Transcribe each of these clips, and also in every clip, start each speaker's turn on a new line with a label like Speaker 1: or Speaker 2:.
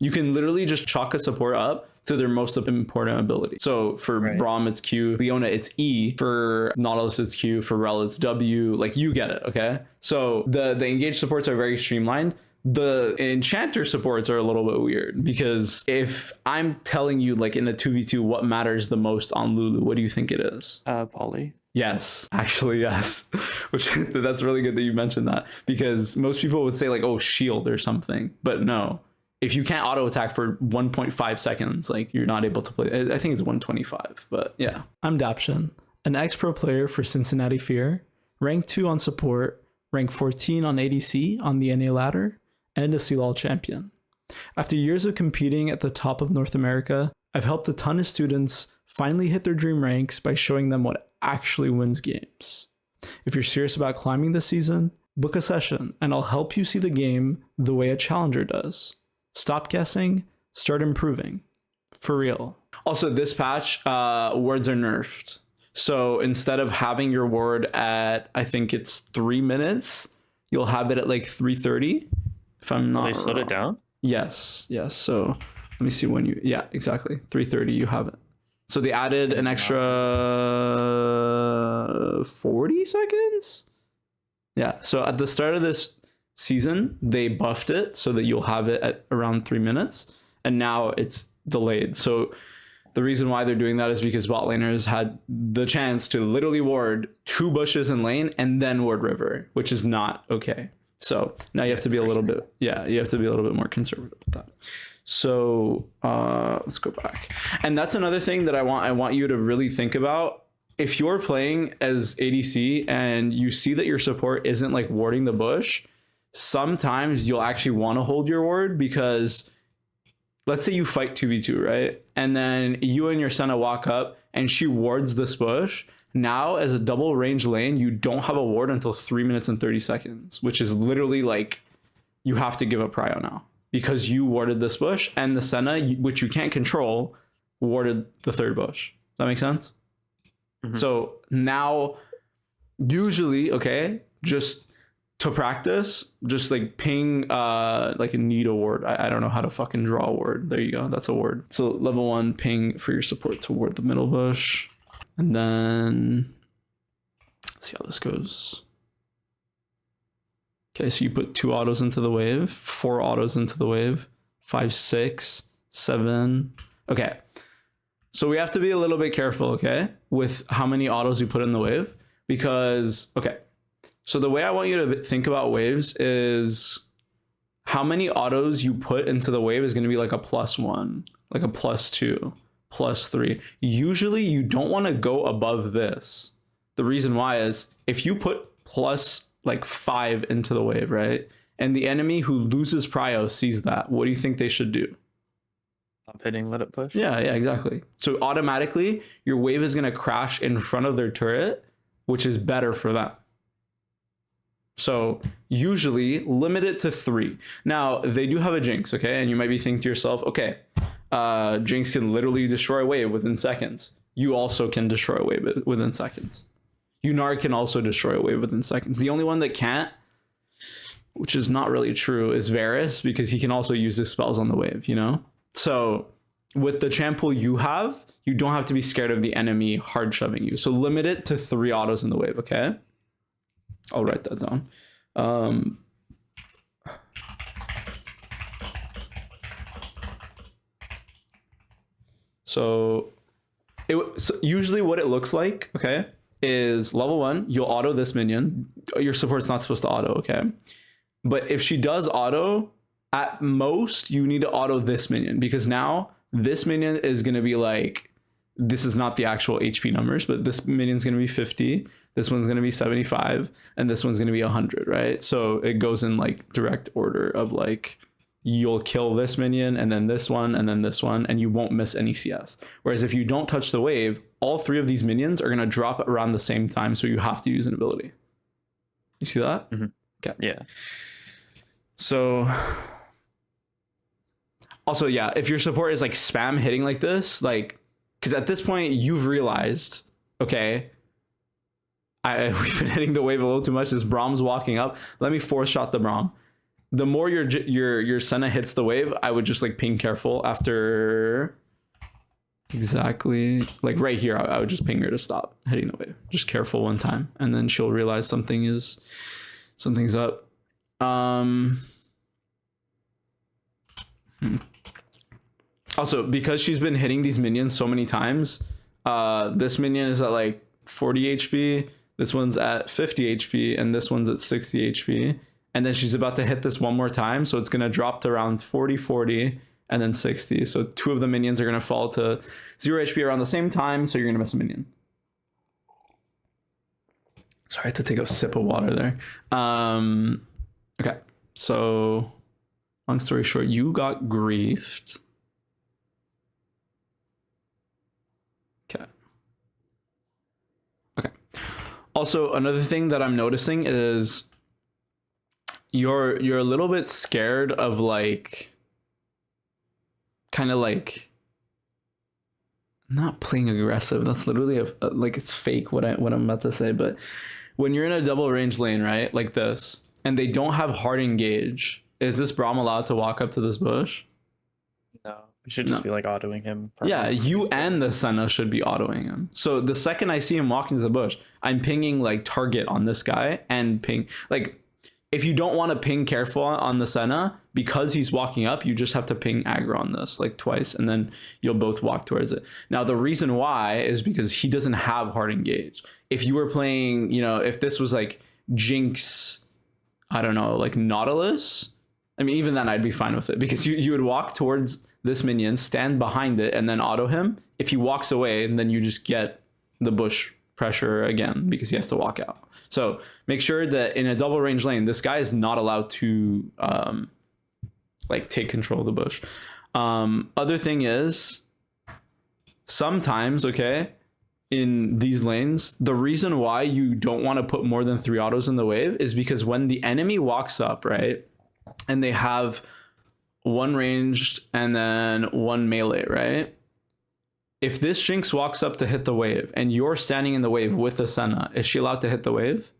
Speaker 1: You can literally just chalk a support up to their most important ability. So for Braum, it's Q. Leona, it's E. For Nautilus, it's Q. For Rel, it's W. Like, you get it, okay? So the engage supports are very streamlined. The enchanter supports are a little bit weird, because if I'm telling you, like, in a 2v2 what matters the most on Lulu, what do you think it is?
Speaker 2: Poly.
Speaker 1: Yes, actually, yes. Which, that's really good that you mentioned that, because most people would say, like, oh, shield or something, but no. If you can't auto attack for 1.5 seconds, like, you're not able to play. I think it's 125, but yeah. I'm Daption, an ex-pro player for Cincinnati Fear, rank 2 on support, rank 14 on ADC on the NA ladder, and a CLOL champion. After years of competing at the top of North America, I've helped a ton of students finally hit their dream ranks by showing them what actually wins games. If you're serious about climbing this season, book a session and I'll help you see the game the way a challenger does. Stop guessing, start improving. For real. Also, this patch, wards are nerfed. So instead of having your ward at, I think it's 3 minutes, you'll have it at like 3:30. If I'm not wrong.
Speaker 2: They slowed it down?
Speaker 1: Yes. So let me see when you, yeah, exactly. 3:30, you have it. So they added an extra 40 seconds? Yeah, so at the start of this season, they buffed it so that you'll have it at around 3 minutes, and now it's delayed. So the reason why they're doing that is because bot laners had the chance to literally ward 2 bushes in lane and then ward river, which is not okay. So now you have to be a little bit, you have to be a little bit more conservative with that. So let's go back. And that's another thing that I want you to really think about. If you're playing as ADC and you see that your support isn't like warding the bush, sometimes you'll actually want to hold your ward, because let's say you fight 2v2, right? And then you and your Senna walk up and she wards this bush. Now, as a double range lane, you don't have a ward until 3 minutes and 30 seconds, which is literally like, you have to give up prio now, because you warded this bush, and the Senna, which you can't control, warded the third bush. Does that make sense? Mm-hmm. So now, usually, okay, just to practice, just like ping like a need a ward. I don't know how to fucking draw a ward. There you go. That's a ward. So level 1 ping for your support to ward the middle bush. And then let's see how this goes. Okay, so you put 2 autos into the wave, 4 autos into the wave, 5, 6, 7. Okay. So we have to be a little bit careful, okay, with how many autos you put in the wave, because, okay, so the way I want you to think about waves is how many autos you put into the wave is going to be like a +1, like a +2, +3. Usually you don't want to go above this. The reason why is if you put +5 into the wave, right? And the enemy who loses prio sees that, what do you think they should do?
Speaker 2: Stop hitting, let it push.
Speaker 1: Yeah, exactly. So automatically your wave is going to crash in front of their turret, which is better for them. So usually limit it to 3. Now they do have a Jinx, okay? And you might be thinking to yourself, okay, Jinx can literally destroy a wave within seconds. You also can destroy a wave within seconds. Unar can also destroy a wave within seconds. The only one that can't, which is not really true, is Varus, because he can also use his spells on the wave, you know? So with the champ pool you have, you don't have to be scared of the enemy hard shoving you. So limit it to 3 autos in the wave, okay? I'll write that down. So usually what it looks like, okay, is level 1, you'll auto this minion. Your support's not supposed to auto, okay? But if she does auto, at most, you need to auto this minion, because now this minion is going to be like, this is not the actual HP numbers, but this minion's going to be 50, this one's going to be 75, and this one's going to be 100, right? So it goes in like direct order of like, you'll kill this minion and then this one and then this one, and you won't miss any CS. Whereas if you don't touch the wave, all 3 of these minions are going to drop around the same time, so you have to use an ability. You see that?
Speaker 2: Mm-hmm.
Speaker 1: Okay.
Speaker 2: Yeah.
Speaker 1: So also, yeah, if your support is like spam hitting like this, like, because at this point you've realized, okay, we've been hitting the wave a little too much. This Braum's walking up. Let me 4-shot the Braum. the more your Senna hits the wave, I would just like ping careful after exactly like right here. I would just ping her to stop hitting the wave. Just careful one time, and then she'll realize something's up. Also, because she's been hitting these minions so many times, this minion is at like 40 HP, this one's at 50 HP, and this one's at 60 HP. And then she's about to hit this one more time, so it's going to drop to around 40, and then 60. So 2 of the minions are going to fall to 0 HP around the same time, so you're going to miss a minion. Sorry, I had to take a sip of water there. Okay, so long story short, you got griefed. Okay. Also, another thing that I'm noticing is you're a little bit scared of like kind of like not playing aggressive. That's literally like it's fake what I'm about to say, but when you're in a double range lane, right? Like this, and they don't have hard engage, is this Braum allowed to walk up to this bush?
Speaker 2: No. It should just be like autoing him.
Speaker 1: Yeah, you and the Senna should be autoing him. So the second I see him walk into the bush, I'm pinging like target on this guy and ping. Like if you don't want to ping careful on the Senna, because he's walking up, you just have to ping aggro on this like twice, and then you'll both walk towards it. Now the reason why is because he doesn't have hard engage. If you were playing, you know, if this was like Jinx, I don't know, like Nautilus, I mean, even then I'd be fine with it, because you would walk towards this minion, stand behind it, and then auto him. If he walks away, and then you just get the bush pressure again because he has to walk out. So make sure that in a double range lane, this guy is not allowed to like take control of the bush. Other thing is, sometimes, okay, in these lanes, the reason why you don't want to put more than 3 autos in the wave is because when the enemy walks up, right, and they have 1 ranged and then 1 melee, right? If this Jinx walks up to hit the wave and you're standing in the wave with the Senna, is she allowed to hit the wave?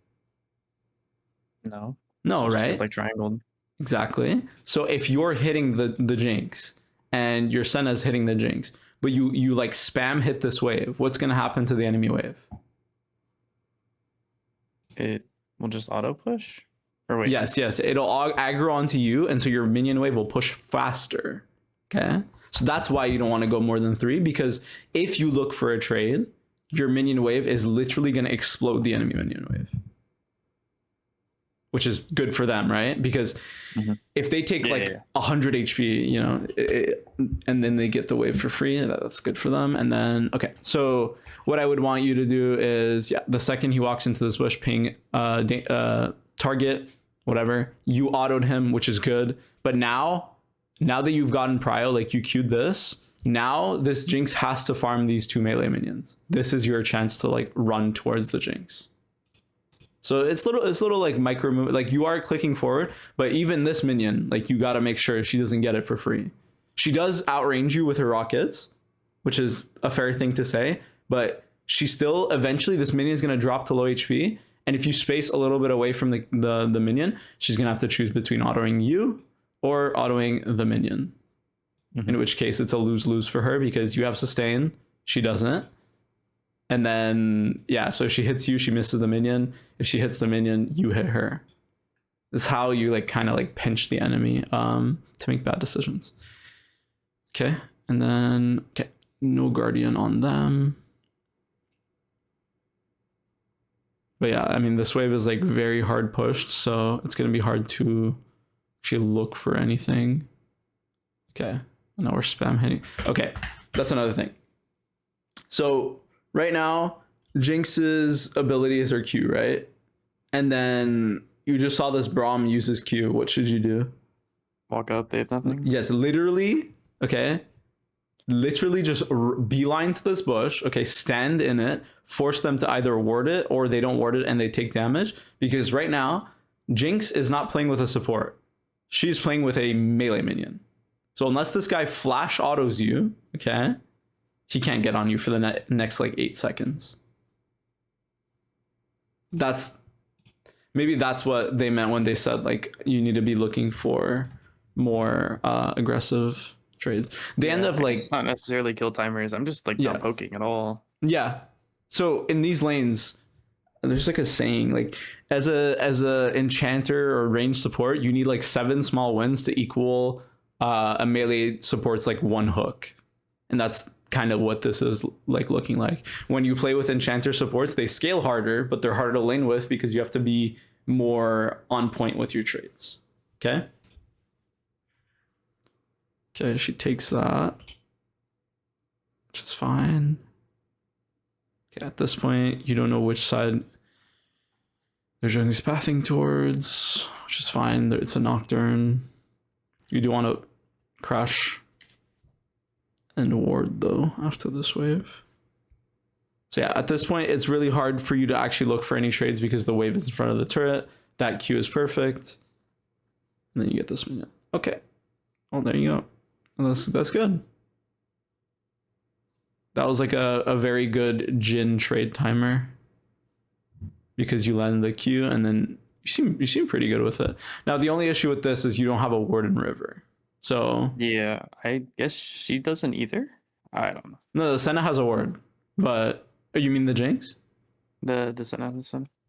Speaker 2: No.
Speaker 1: No, right?
Speaker 2: Like triangled.
Speaker 1: Exactly. So if you're hitting the Jinx and your Senna's hitting the Jinx, but you like spam hit this wave, what's going to happen to the enemy wave?
Speaker 2: It will just auto push? Or wait.
Speaker 1: Yes. It'll aggro onto you, and so your minion wave will push faster. Okay? So that's why you don't want to go more than 3, because if you look for a trade, your minion wave is literally going to explode the enemy minion wave. Which is good for them, right? Because if they take 100 HP, you know, and then they get the wave for free, that's good for them. And then, okay, so what I would want you to do is, the second he walks into this bush, ping target, whatever, you autoed him, which is good. But now that you've gotten prio, like you queued this, now this Jinx has to farm these 2 melee minions. This is your chance to like run towards the Jinx. So it's little like micro move, like you are clicking forward, but even this minion, like you got to make sure she doesn't get it for free. She does outrange you with her rockets, which is a fair thing to say, but she still, eventually this minion is going to drop to low HP. And if you space a little bit away from the minion, she's going to have to choose between autoing you or autoing the minion. In which case it's a lose-lose for her, because you have sustain, she doesn't. And then, so if she hits you, she misses the minion. If she hits the minion, you hit her. That's how you like kind of like pinch the enemy to make bad decisions. Okay. And then, no guardian on them. But yeah, I mean, this wave is like very hard pushed, so it's going to be hard to actually look for anything. Okay. Now we're spam hitting. Okay. That's another thing. So right now, Jinx's abilities are Q, right? And then you just saw this Braum use his Q. What should you do?
Speaker 2: Walk up, they have nothing?
Speaker 1: Yes, literally. Okay. Literally just beeline to this bush. Okay, stand in it. Force them to either ward it or they don't ward it and they take damage. Because right now, Jinx is not playing with a support. She's playing with a melee minion. So unless this guy flash autos you, okay, he can't get on you for the next like 8 seconds. That's maybe that's what they meant when they said like you need to be looking for more aggressive trades. They end up like
Speaker 2: it's not necessarily kill timers. I'm just like not poking at all.
Speaker 1: Yeah. So in these lanes, there's like a saying like as a enchanter or range support, you need like 7 small wins to equal a melee support's like 1 hook, and that's kind of what this is like looking like. When you play with enchanter supports, they scale harder, but they're harder to lane with because you have to be more on point with your trades. Okay. Okay, she takes that, which is fine. Okay, at this point, you don't know which side Zhong's pathing towards, which is fine. It's a Nocturne. You do want to crash and ward though after this wave. So yeah, at this point, it's really hard for you to actually look for any trades because the wave is in front of the turret. That Q is perfect. And then you get this minute. Okay. Oh, there you go. That's good. That was like a very good Jhin trade timer because you land the Q and then you seem pretty good with it. Now the only issue with this is you don't have a Warden River. So
Speaker 2: yeah, I guess she doesn't either. I don't know.
Speaker 1: No, the Senna has a ward, but you mean the Jinx?
Speaker 2: The Senna.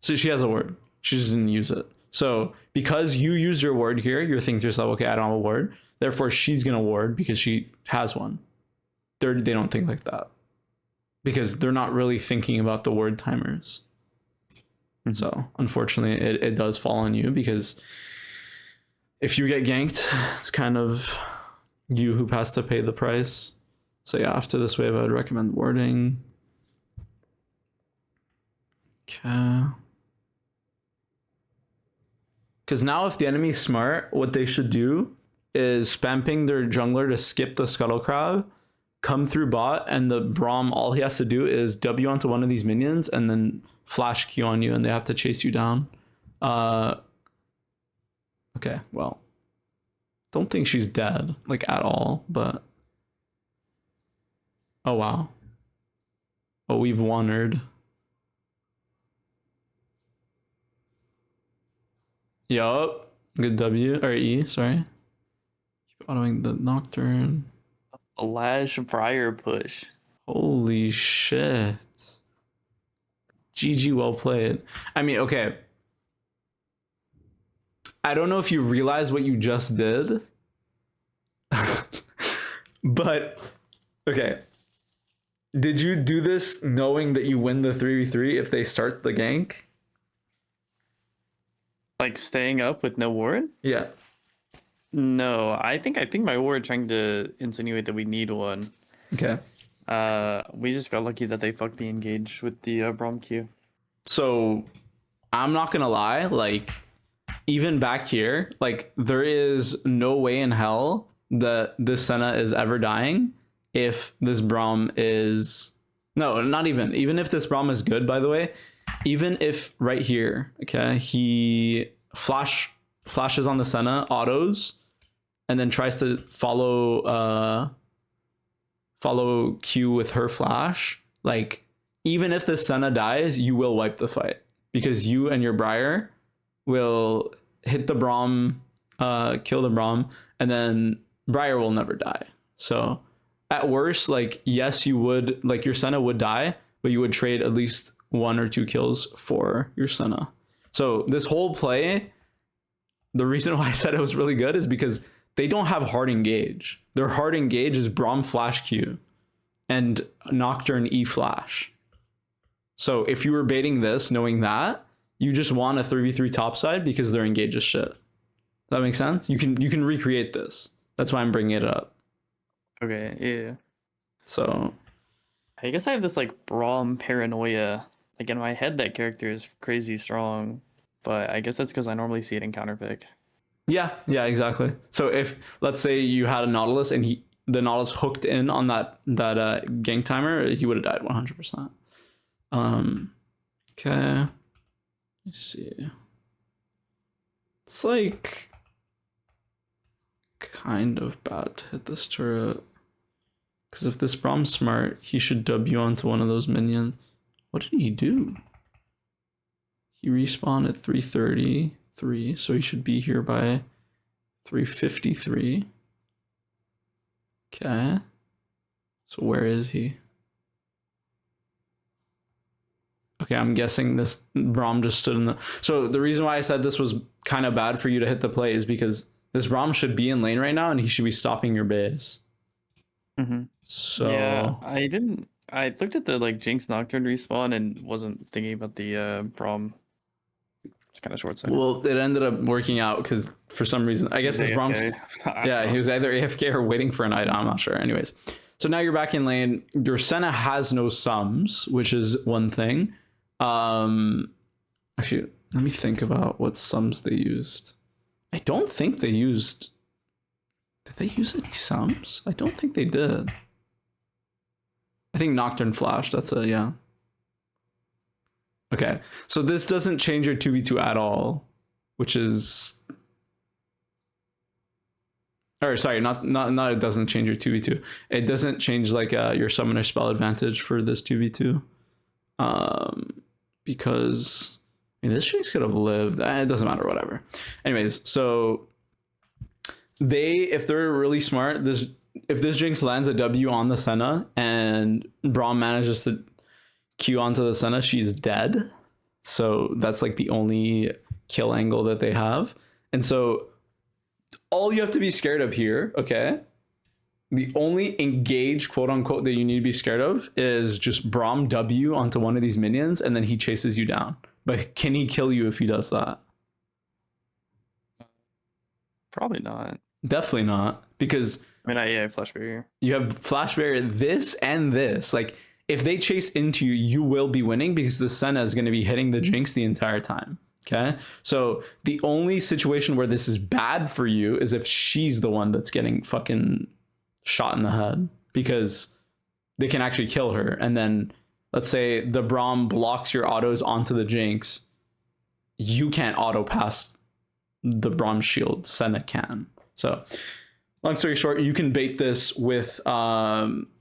Speaker 1: So she has a ward. She just didn't use it. So because you use your ward here, you're thinking to yourself, okay, I don't have a ward. Therefore, she's gonna ward because she has one. They don't think like that because they're not really thinking about the ward timers. Mm-hmm. So unfortunately, it does fall on you because if you get ganked, it's kind of you who has to pay the price. So yeah, after this wave, I would recommend warding. Okay. Because now if the enemy's smart, what they should do is spam ping their jungler to skip the Scuttle Crab, come through bot, and the Braum, all he has to do is W onto one of these minions and then flash Q on you and they have to chase you down. Okay, well, don't think she's dead, like at all, but... Oh, wow. Oh, we've wandered. Yup. Good W, or E, sorry. Keep autoing the Nocturne.
Speaker 2: Flash Briar push.
Speaker 1: Holy shit. GG, well played. I mean, okay. I don't know if you realize what you just did. But, okay. Did you do this knowing that you win the 3v3 if they start the gank?
Speaker 2: Like staying up with no ward?
Speaker 1: Yeah.
Speaker 2: No, I think my ward trying to insinuate that we need one.
Speaker 1: Okay.
Speaker 2: We just got lucky that they fucked the engage with the Braum Q.
Speaker 1: So I'm not gonna lie, like even back here, like there is no way in hell that this Senna is ever dying if this Braum is not even if this Braum is good, by the way, even if right here, okay, he flashes on the Senna, autos, and then tries to follow Q with her flash, like even if the Senna dies, you will wipe the fight because you and your Briar will hit the Braum, kill the Braum, and then Briar will never die. So at worst, like, yes, you would, like, your Senna would die, but you would trade at least 1 or 2 kills for your Senna. So this whole play, the reason why I said it was really good is because they don't have hard engage. Their hard engage is Braum flash Q and Nocturne E flash. So if you were baiting this, knowing that, you just want a 3v3 topside because their engage is shit. Does that make sense? You can recreate this. That's why I'm bringing it up.
Speaker 2: Okay, yeah.
Speaker 1: So
Speaker 2: I guess I have this like Braum paranoia. Like in my head, that character is crazy strong, but I guess that's because I normally see it in counterpick.
Speaker 1: Yeah, exactly. So if let's say you had a Nautilus and the Nautilus hooked in on that gank timer, he would have died 100%. Okay. Let's see. It's like kind of bad to hit this turret. Because if this Braum's smart, he should W onto one of those minions. What did he do? He respawned at 3:33, so he should be here by 3:53. Okay. So where is he? Okay, I'm guessing this Braum just stood in the... So the reason why I said this was kind of bad for you to hit the play is because this Braum should be in lane right now and he should be stopping your base.
Speaker 2: Mm-hmm.
Speaker 1: So...
Speaker 2: Yeah, I looked at the like Jinx Nocturne respawn and wasn't thinking about the Braum. It's kind of short-sighted.
Speaker 1: Well, it ended up working out because for some reason... I guess this Braum's... Yeah, he was either AFK or waiting for an item. I'm not sure. Anyways. So now you're back in lane. Your Senna has no sums, which is one thing. Actually, let me think about what sums they used. I don't think they used... Did they use any sums? I don't think they did. I think Nocturne Flash, that's a... Yeah. Okay, so this doesn't change your 2v2 at all, which is... Or sorry, not it doesn't change your 2v2. It doesn't change like your summoner spell advantage for this 2v2. Because I mean, this Jinx could have lived. It doesn't matter, whatever. Anyways, so if they're really smart, if this Jinx lands a W on the Senna and Braum manages to Q onto the Senna, she's dead. So that's like the only kill angle that they have. And so all you have to be scared of here, okay? The only engaged quote unquote that you need to be scared of is just Braum W onto one of these minions and then he chases you down. But can he kill you if he does that?
Speaker 2: Probably not.
Speaker 1: Definitely not, because
Speaker 2: I mean, I have Flash Barrier.
Speaker 1: You have Flash Barrier, this and this. Like, if they chase into you, you will be winning because the Senna is going to be hitting the Jinx the entire time. Okay, so the only situation where this is bad for you is if she's the one that's getting fucking shot in the head, because they can actually kill her. And then let's say the Braum blocks your autos onto the Jinx, you can't auto pass the Braum shield. Senna can. So long story short, you can bait this with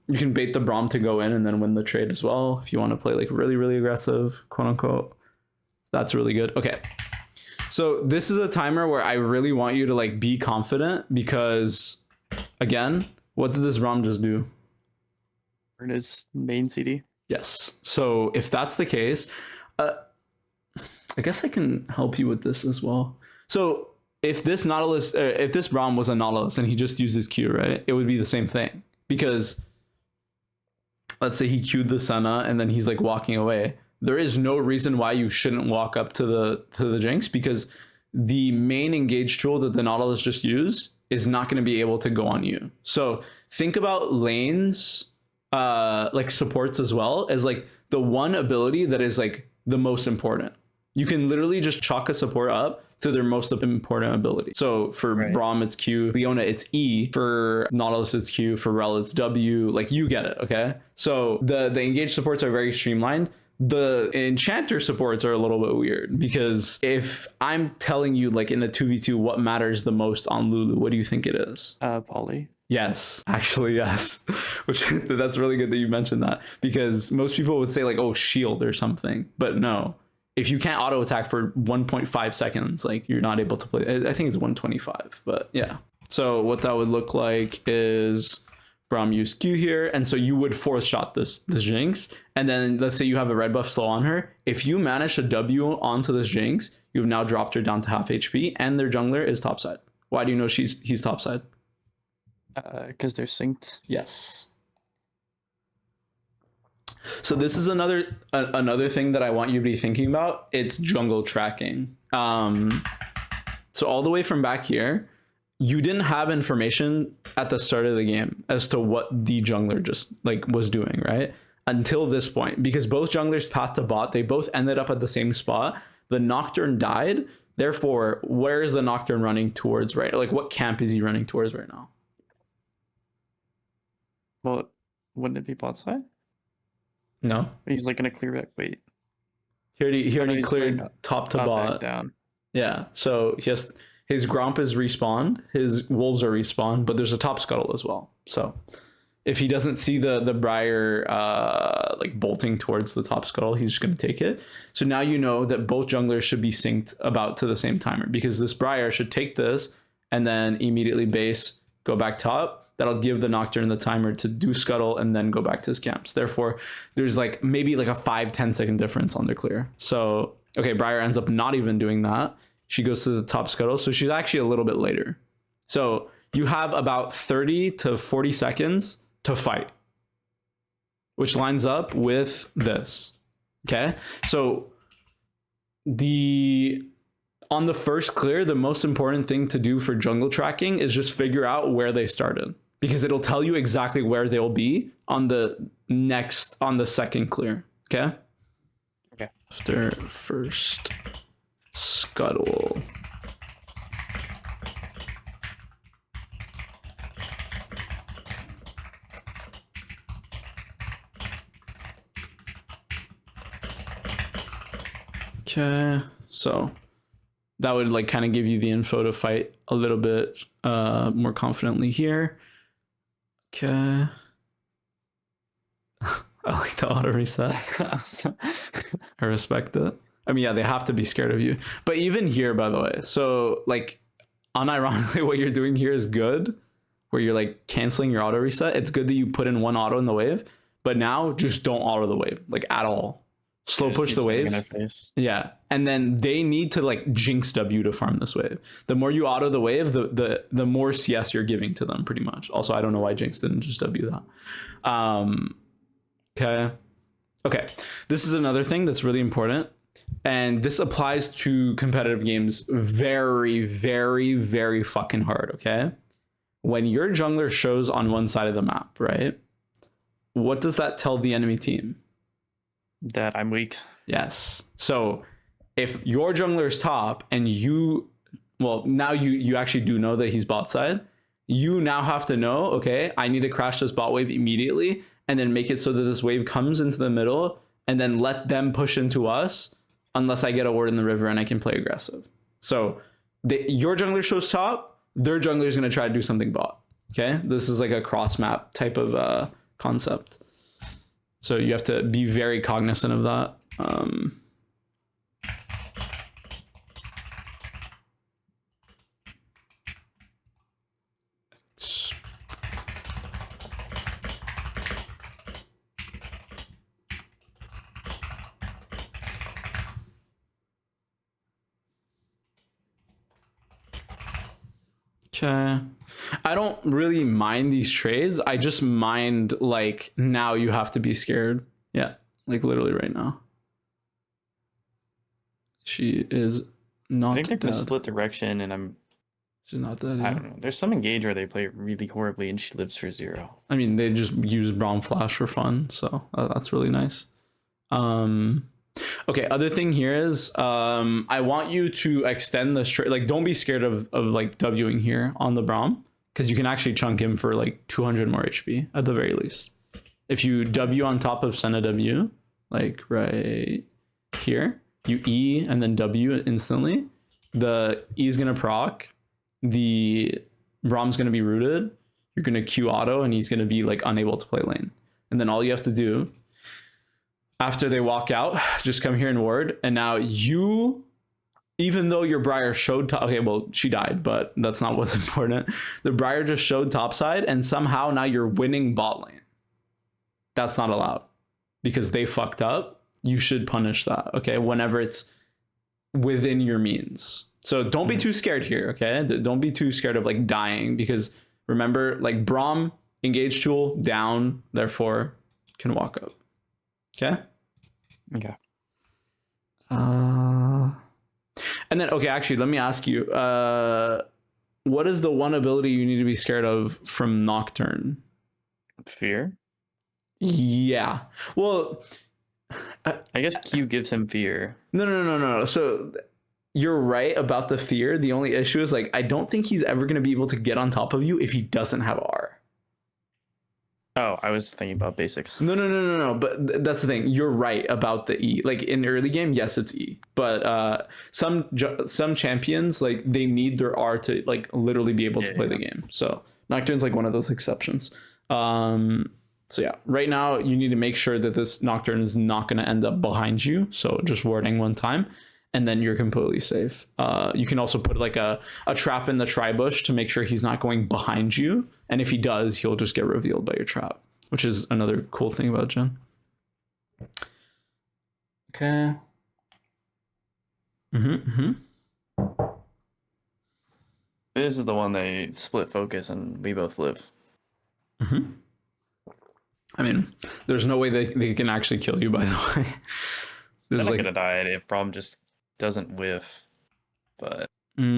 Speaker 1: you can bait the Braum to go in and then win the trade as well if you want to play like really, really aggressive, quote unquote. That's really good. Okay, so this is a timer where I really want you to like be confident, because again, what did this Braum just do?
Speaker 2: Earn his main CD.
Speaker 1: Yes. So if that's the case, I guess I can help you with this as well. So if this Nautilus, if this Braum was a Nautilus and he just used his Q, right, it would be the same thing, because let's say he Q'd the Senna and then he's like walking away. There is no reason why you shouldn't walk up to the Jinx, because the main engage tool that the Nautilus just used is not going to be able to go on you. So think about lanes, like supports as well, as like the one ability that is like the most important. You can literally just chalk a support up to their most important ability. So for Braum, it's Q. Leona, it's E. For Nautilus, it's Q. For Rel, it's W. Like, you get it, okay? So the engage supports are very streamlined. The enchanter supports are a little bit weird, because if I'm telling you like in a 2v2 what matters the most on Lulu, what do you think it is?
Speaker 2: Polly.
Speaker 1: Yes, actually, yes. Which that's really good that you mentioned that, because most people would say like, oh, shield or something, but no. If you can't auto attack for 1.5 seconds, like, you're not able to play. I think it's 125, but yeah. So what that would look like is Braum use Q here, and so you would force shot this Jinx, and then let's say you have a red buff still on her. If you manage to W onto this Jinx, you've now dropped her down to half HP, and their jungler is topside. Why do you know he's topside?
Speaker 2: Because they're synced.
Speaker 1: Yes. So this is another thing that I want you to be thinking about. It's jungle tracking. So all the way from back here, you didn't have information at the start of the game as to what the jungler just like was doing, right? Until this point, because both junglers path to bot, they both ended up at the same spot. The Nocturne died. Therefore, where is the Nocturne running towards right? Like, what camp is he running towards right now?
Speaker 2: Well, wouldn't it be bot side?
Speaker 1: No.
Speaker 2: He's like gonna clear back. Wait.
Speaker 1: He already cleared top to bot.
Speaker 2: Down.
Speaker 1: Yeah. So his Gromp is respawned, his wolves are respawned, but there's a top scuttle as well. So if he doesn't see the Briar like bolting towards the top scuttle, he's just going to take it. So now you know that both junglers should be synced about to the same timer, because this Briar should take this and then immediately base, go back top. That'll give the Nocturne the timer to do scuttle and then go back to his camps. Therefore, there's like maybe like a 5-10 second difference on the clear. So, okay, Briar ends up not even doing that. She goes to the top scuttle. So she's actually a little bit later. So you have about 30 to 40 seconds to fight, which lines up with this. Okay. So on the first clear, the most important thing to do for jungle tracking is just figure out where they started, because it'll tell you exactly where they'll be on the second clear. Okay.
Speaker 2: Okay.
Speaker 1: After first scuttle. Okay, so that would like kind of give you the info to fight a little bit more confidently here. Okay. I like the auto reset. I respect it. I mean, yeah, they have to be scared of you. But even here, by the way, so like unironically, what you're doing here is good, where you're like canceling your auto reset. It's good that you put in one auto in the wave, but now just don't auto the wave, like at all. Slow push the wave. Yeah. And then they need to like jinx W to farm this wave. The more you auto the wave, the more CS you're giving to them, pretty much. Also, I don't know why Jinx didn't just W that. Okay. This is another thing that's really important. And this applies to competitive games very, very, very fucking hard. Okay. When your jungler shows on one side of the map, right? What does that tell the enemy team?
Speaker 2: That I'm weak.
Speaker 1: Yes. So if your jungler is top and now you actually do know that he's bot side, you now have to know, okay, I need to crash this bot wave immediately and then make it so that this wave comes into the middle and then let them push into us unless I get a ward in the river and I can play aggressive. So your jungler shows top, their jungler is going to try to do something bot. Okay. This is like a cross map type of concept. So you have to be very cognizant of that. Okay. I don't really mind these trades. I just mind like now you have to be scared. Yeah, like literally right now. She is not
Speaker 2: I think they're
Speaker 1: dead.
Speaker 2: gonna split direction, and
Speaker 1: She's not dead.
Speaker 2: I
Speaker 1: Yeah.
Speaker 2: don't know. There's some engage where they play really horribly, and she lives for 0.
Speaker 1: I mean, they just use Braum Flash for fun, so that's really nice. Okay, other thing here is I want you to extend the straight, like don't be scared of like Wing here on the Braum, because you can actually chunk him for like 200 more HP at the very least. If you W on top of Senna W, like right here, you E and then W instantly, the E is gonna proc, the Braum's gonna be rooted, you're gonna Q auto, and he's gonna be like unable to play lane. And then all you have to do after they walk out, just come here and ward. And now you, even though your Briar showed top, okay, well, she died, but that's not what's important. The Briar just showed topside, and somehow now you're winning bot lane. That's not allowed because they fucked up. You should punish that, okay? Whenever it's within your means. So don't be too scared here, okay? Don't be too scared of like dying, because remember, like Braum, engage tool down, therefore can walk up. Okay.
Speaker 2: Okay.
Speaker 1: And then, okay, actually, let me ask you, what is the one ability you need to be scared of from Nocturne?
Speaker 2: Fear?
Speaker 1: Yeah. Well,
Speaker 2: I guess Q gives him fear.
Speaker 1: No. So you're right about the fear. The only issue is like, I don't think he's ever going to be able to get on top of you if he doesn't have R.
Speaker 2: Oh, I was thinking about basics.
Speaker 1: No. But that's the thing. You're right about the E. Like in early game, yes, it's E. But some champions, like they need their R to like literally be able to play the game. So Nocturne's like one of those exceptions. So yeah, right now you need to make sure that this Nocturne is not going to end up behind you. So just warding one time, and then you're completely safe. You can also put like a trap in the tri-bush to make sure he's not going behind you. And if he does, he'll just get revealed by your trap, which is another cool thing about Jhin. Okay.
Speaker 2: This is the one they split focus and we both live.
Speaker 1: I mean, there's no way they can actually kill you, by the way.
Speaker 2: I'm
Speaker 1: There's
Speaker 2: not
Speaker 1: like,
Speaker 2: gonna die if Braum just doesn't whiff. But
Speaker 1: well,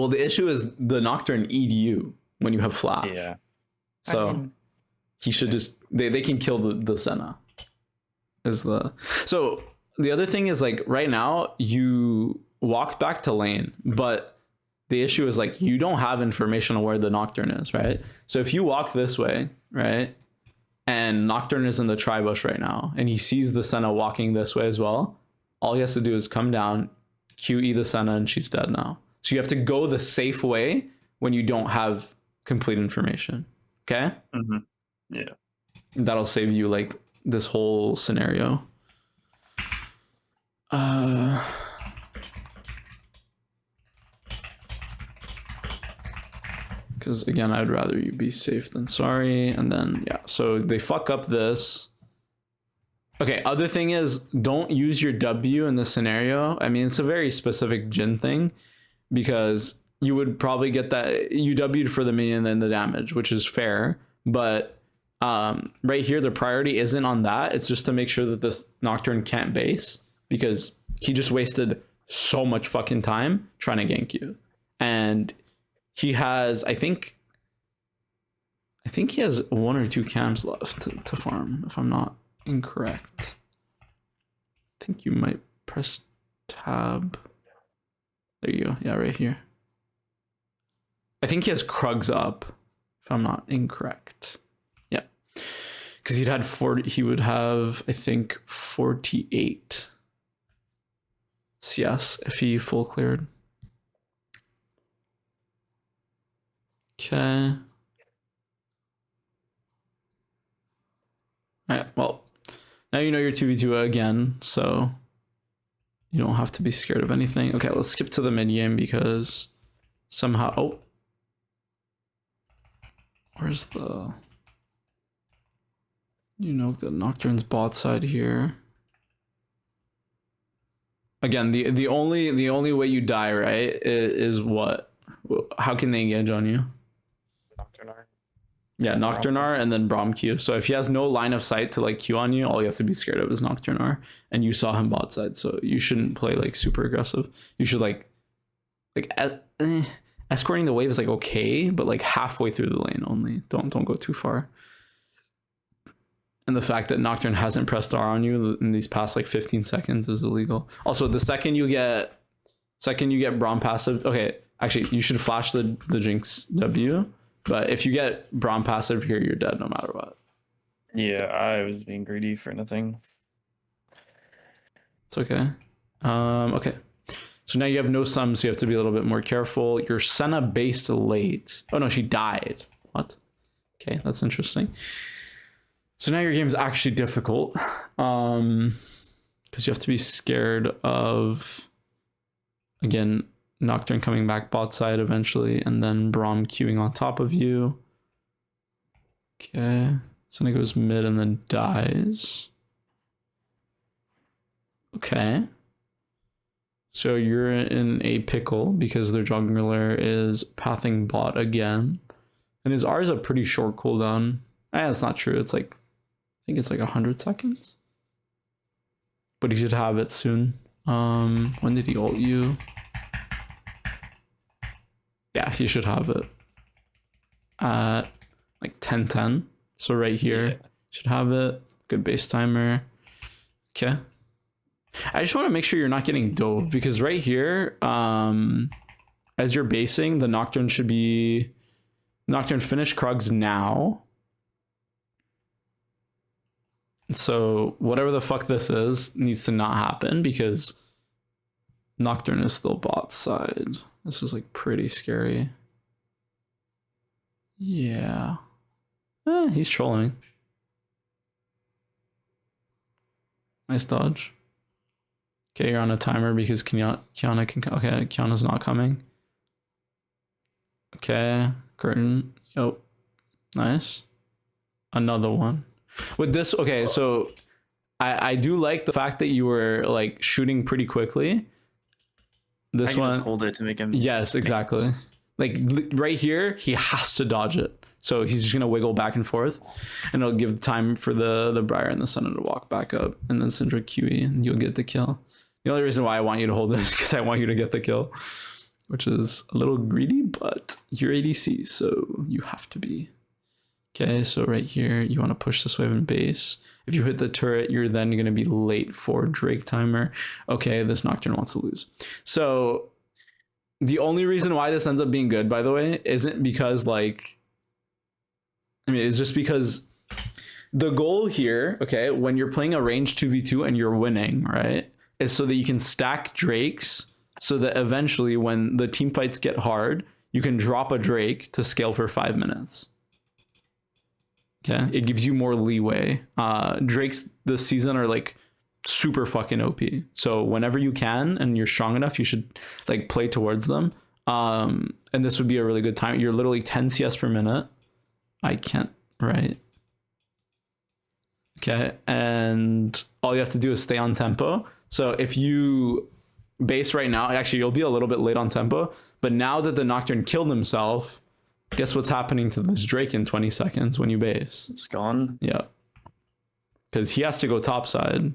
Speaker 1: the issue is the Nocturne EDU when you have flash.
Speaker 2: yeah.
Speaker 1: So
Speaker 2: I mean,
Speaker 1: he should just they can kill the Senna. So the other thing is like right now you walked back to lane, but the issue is like you don't have information on where the Nocturne is, right? So if you walk this way, right, and Nocturne is in the tri-bush right now, and he sees the Senna walking this way as well, all he has to do is come down, QE the Senna, and she's dead now. So you have to go the safe way when you don't have complete information. Okay?
Speaker 2: Yeah.
Speaker 1: That'll save you like this whole scenario. Because again, I'd rather you be safe than sorry. And then yeah, so they fuck up this. Okay, other thing is don't use your W in this scenario. I mean, it's a very specific Jhin thing because you would probably get that you W'd for the minion and the damage, which is fair. But right here, the priority isn't on that. It's just to make sure that this Nocturne can't base because he just wasted so much fucking time trying to gank you. And he has, I think he has 1 or 2 camps left to farm, if I'm not incorrect. I think you might press tab. There you go. Yeah, right here. I think he has Krugs up, if I'm not incorrect. Yeah. Because he would have, I think, 48 CS if he full cleared. Okay. All right, well, now you know your 2v2 again, so you don't have to be scared of anything. Okay, let's skip to the mid game because somehow... Oh. Where's the... You know, the Nocturne's bot side here. Again, the only way you die, right, is what? How can they engage on you?
Speaker 2: Nocturne.
Speaker 1: Yeah, Nocturne and then Braum Q. So if he has no line of sight to like Q on you, all you have to be scared of is Nocturne. And you saw him bot side, so you shouldn't play like super aggressive. You should escorting the wave is like okay, but like halfway through the lane only. Don't go too far. And the fact that Nocturne hasn't pressed R on you in these past like 15 seconds is illegal. Also, the second you get Braum passive, okay, actually you should flash the Jinx W. But if you get Braum passive here, you're dead no matter what.
Speaker 2: Yeah, I was being greedy for nothing.
Speaker 1: It's okay. Okay. So now you have no sum, so you have to be a little bit more careful. Your Senna based late. Oh no, she died. What? Okay, that's interesting. So now your game is actually difficult. Because you have to be scared of, again, Nocturne coming back bot side eventually, and then Braum queuing on top of you. Okay. Senna goes mid and then dies. Okay. So you're in a pickle because their jungler is pathing bot again. And his R is a pretty short cooldown. That's not true. It's like, I think it's like 100 seconds. But he should have it soon. When did he ult you? Yeah, he should have it at like 10:10. So right here, yeah. Should have it. Good base timer. Okay. I just want to make sure you're not getting dove because right here, as you're basing, the Nocturne should be Nocturne finish Krugs now. So whatever the fuck this is needs to not happen because Nocturne is still bot side. This is like pretty scary. Yeah. He's trolling. Nice dodge. Okay, you're on a timer because Kiana can. Okay, Kiana's not coming. Okay, curtain. Yep. Nice. Another one. With this, okay, so I do like the fact that you were like shooting pretty quickly. This
Speaker 2: I can
Speaker 1: one.
Speaker 2: just hold it to make him.
Speaker 1: Yes, exactly. Like right here, he has to dodge it. So he's just gonna wiggle back and forth, and it'll give time for the Briar and the Senna to walk back up, and then Syndra QE, and you'll get the kill. The only reason why I want you to hold this is because I want you to get the kill, which is a little greedy, but you're ADC, so you have to be. Okay, so right here, you want to push this wave in base. If you hit the turret, you're then going to be late for Drake timer. Okay, this Nocturne wants to lose. So the only reason why this ends up being good, by the way, isn't because like, I mean, it's just because the goal here, okay, when you're playing a range 2v2 and you're winning, right, is so that you can stack Drakes so that eventually when the team fights get hard, you can drop a Drake to scale for 5 minutes. Okay, it gives you more leeway. Drakes this season are like super fucking OP. So whenever you can and you're strong enough, you should like play towards them. And this would be a really good time. You're literally 10 CS per minute. I can't, right? Okay, and all you have to do is stay on tempo. So if you base right now, actually you'll be a little bit late on tempo, but now that the Nocturne killed himself, guess what's happening to this Drake in 20 seconds when you base?
Speaker 2: It's gone.
Speaker 1: Yeah. Because he has to go topside.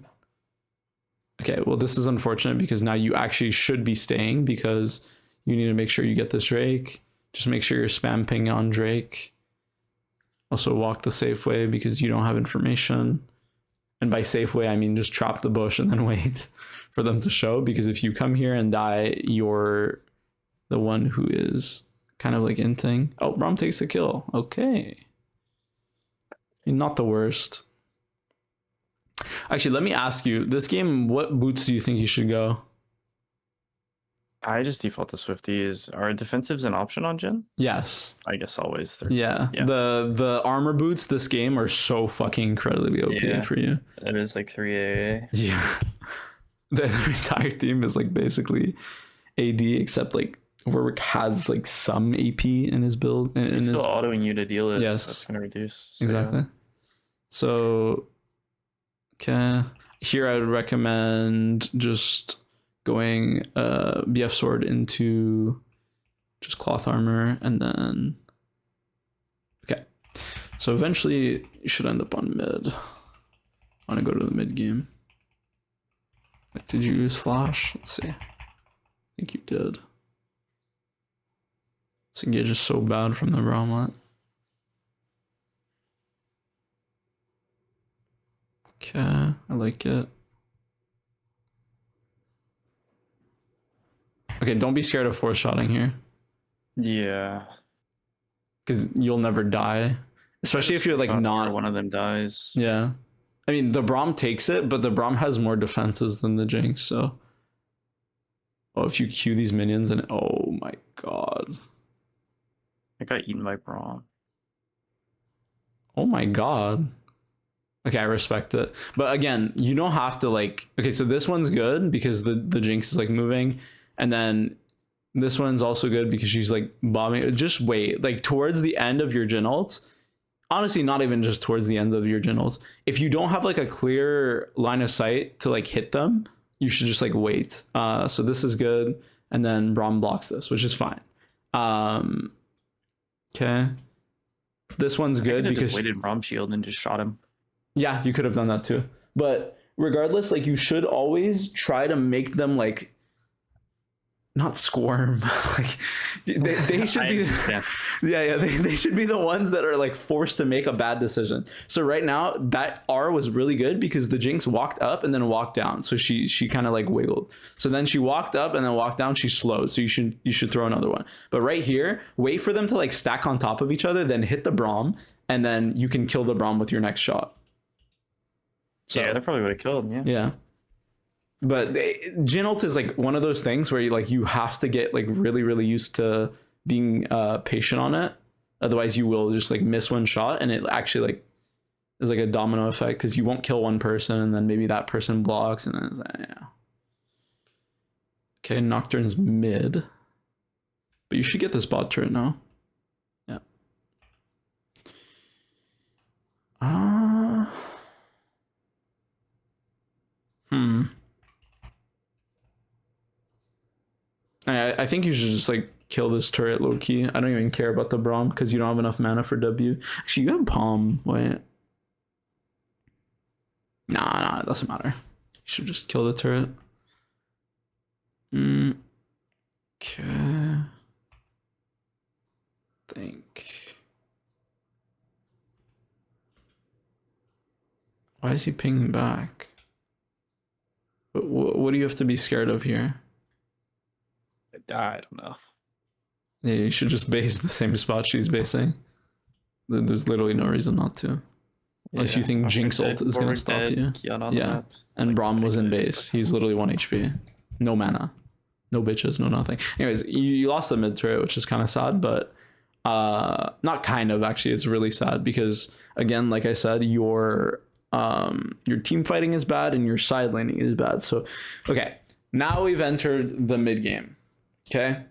Speaker 1: Okay, well, this is unfortunate because now you actually should be staying because you need to make sure you get this Drake. Just make sure you're spam ping on Drake. Also walk the safe way because you don't have information. And by safe way, I mean just trap the bush and then wait for them to show. Because if you come here and die, you're the one who is kind of like inting. Oh, Braum takes the kill. Okay. Not the worst. Actually, let me ask you, this game, what boots do you think you should go?
Speaker 2: I just default to Swifties. Are defensives an option on Jhin?
Speaker 1: Yes.
Speaker 2: I guess always.
Speaker 1: Yeah. The armor boots this game are so fucking incredibly OP for you.
Speaker 2: It is like 3 AA.
Speaker 1: Yeah. The entire team is like basically AD except like Warwick has like some AP in his build.
Speaker 2: He's still autoing you to deal it.
Speaker 1: Yes.
Speaker 2: So that's going to reduce. So
Speaker 1: exactly.
Speaker 2: Yeah.
Speaker 1: So, okay. Here I would recommend just going BF sword into just cloth armor and then okay. So eventually you should end up on mid. I want to go to the mid game. Did you use flash? Let's see. I think you did. This engage is so bad from the Braumlet. Okay, I like it. Okay, don't be scared of force shotting here.
Speaker 2: Yeah.
Speaker 1: Because you'll never die. Especially if you're like not...
Speaker 2: One of them dies.
Speaker 1: Yeah. I mean, the Braum takes it, but the Braum has more defenses than the Jinx, so... Oh, if you Q these minions and... Oh my god.
Speaker 2: I got eaten by Braum.
Speaker 1: Oh my god. Okay, I respect it. But again, you don't have to like... Okay, so this one's good because the Jinx is like moving. And then this one's also good because she's like bombing. Just wait. Like towards the end of your Jhin ults, honestly, not even just towards the end of your Jhin ults, if you don't have like a clear line of sight to like hit them, you should just like wait. So this is good. And then Braum blocks this, which is fine. Okay. This one's good because...
Speaker 2: just waited Braum shield and just shot him.
Speaker 1: Yeah, you could have done that too. But regardless, like you should always try to make them like not squirm. Like they should be they should be the ones that are like forced to make a bad decision. So right now that R was really good because the Jinx walked up and then walked down. So she kind of like wiggled. So then she walked up and then walked down, she slowed. So you should throw another one. But right here, wait for them to like stack on top of each other, then hit the Braum, and then you can kill the Braum with your next shot. So,
Speaker 2: yeah, that probably would have killed him.
Speaker 1: Yeah. But Jhin ult is like one of those things where you have to get like really, really used to being patient on it. Otherwise, you will just like miss one shot, and it actually like is like a domino effect because you won't kill one person, and then maybe that person blocks, and then it's like, yeah. Okay, Nocturne's mid, but you should get this bot turret now. Yeah. I think you should just like kill this turret low key. I don't even care about the Braum because you don't have enough mana for W. Actually, you have Palm. Wait. Nah, it doesn't matter. You should just kill the turret. Okay. Think. Why is he pinging back? What do you have to be scared of here?
Speaker 2: I don't know.
Speaker 1: Yeah, you should just base the same spot she's basing. There's literally no reason not to. Unless you think Jinx ult is going to stop you. Yeah, and Braum was in base. He's literally 1 HP. No mana. No bitches, no nothing. Anyways, you lost the mid turret, which is kind of sad, but not kind of, actually. It's really sad because, again, like I said, your team fighting is bad and your side laning is bad. So, okay, now we've entered the mid game. Okay,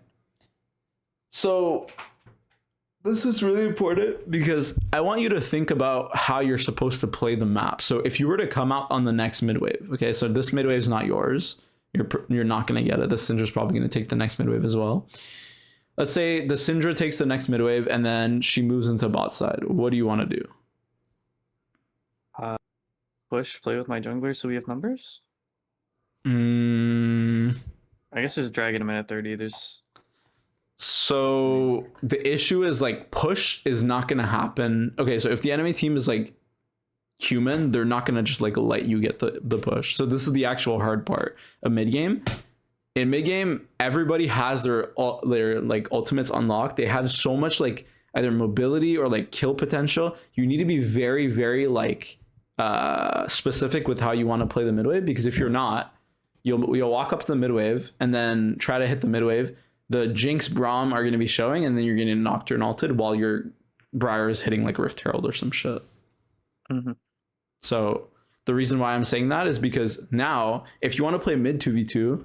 Speaker 1: so this is really important because I want you to think about how you're supposed to play the map. So if you were to come out on the next mid wave, okay, so this mid wave is not yours. You're not going to get it. The Syndra's probably going to take the next mid wave as well. Let's say the Syndra takes the next mid wave and then she moves into bot side. What do you want to do?
Speaker 2: Push, play with my jungler so we have numbers? I guess there's Dragon a minute 30.
Speaker 1: So the issue is like push is not going to happen. Okay, so if the enemy team is like human, they're not going to just like let you get the push. So this is the actual hard part of mid game. In mid game, everybody has their like ultimates unlocked. They have so much like either mobility or like kill potential. You need to be very, very like specific with how you want to play the mid wave, because if you're not, you'll walk up to the mid wave and then try to hit the mid wave. The Jinx Braum are going to be showing, and then you're getting Nocturne ulted while your Briar is hitting like Rift Herald or some shit. So the reason why I'm saying that is because now, if you want to play mid 2v2,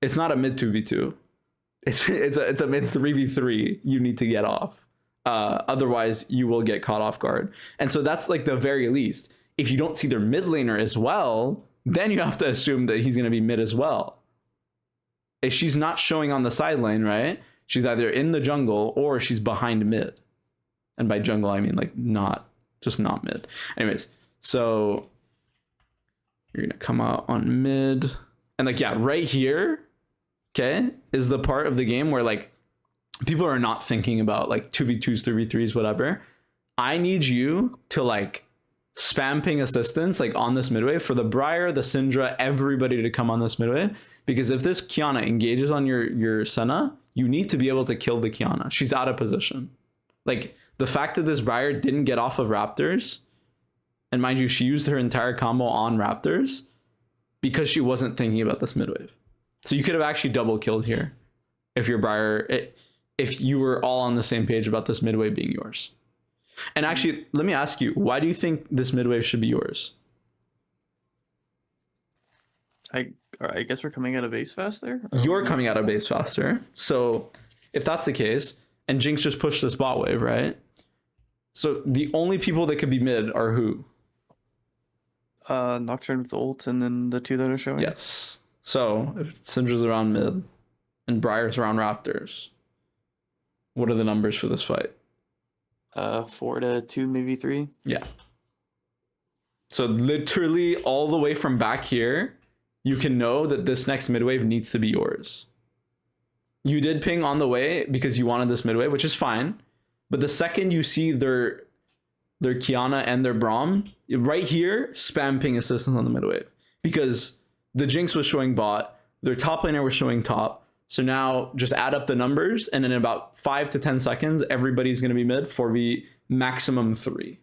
Speaker 1: it's not a mid 2v2. It's a mid 3v3 you need to get off. Otherwise, you will get caught off guard. And so that's like the very least. If you don't see their mid laner as well, then you have to assume that he's going to be mid as well. If she's not showing on the side lane, right? She's either in the jungle or she's behind mid. And by jungle, I mean like not mid. Anyways, so you're going to come out on mid. And like, yeah, right here, okay, is the part of the game where like people are not thinking about like 2v2s, 3v3s, whatever. I need you to like spam ping assistance like on this midway for the Briar, the Syndra, everybody to come on this midway, because if this Qiyana engages on your Senna, you need to be able to kill the Qiyana. She's out of position. Like the fact that this Briar didn't get off of Raptors, and mind you, she used her entire combo on Raptors because she wasn't thinking about this midwave. So you could have actually double killed here if your Briar, if you were all on the same page about this midwave being yours. And actually, let me ask you, why do you think this midwave should be yours?
Speaker 2: I guess we're coming out of base faster?
Speaker 1: You're coming out of base faster. So if that's the case, and Jinx just pushed this bot wave, right? So the only people that could be mid are who?
Speaker 2: Nocturne with ult, and then the two that are showing.
Speaker 1: Yes. So if Syndra's around mid and Briar's around Raptors, what are the numbers for this fight?
Speaker 2: 4 to 2, maybe 3.
Speaker 1: Yeah. So literally all the way from back here, you can know that this next midwave needs to be yours. You did ping on the way because you wanted this midwave, which is fine. But the second you see their Qiyana and their Braum, right here, spam ping assistance on the midwave. Because the Jinx was showing bot, their top laner was showing top. So now just add up the numbers, and in about 5 to 10 seconds, everybody's going to be mid for the maximum 3.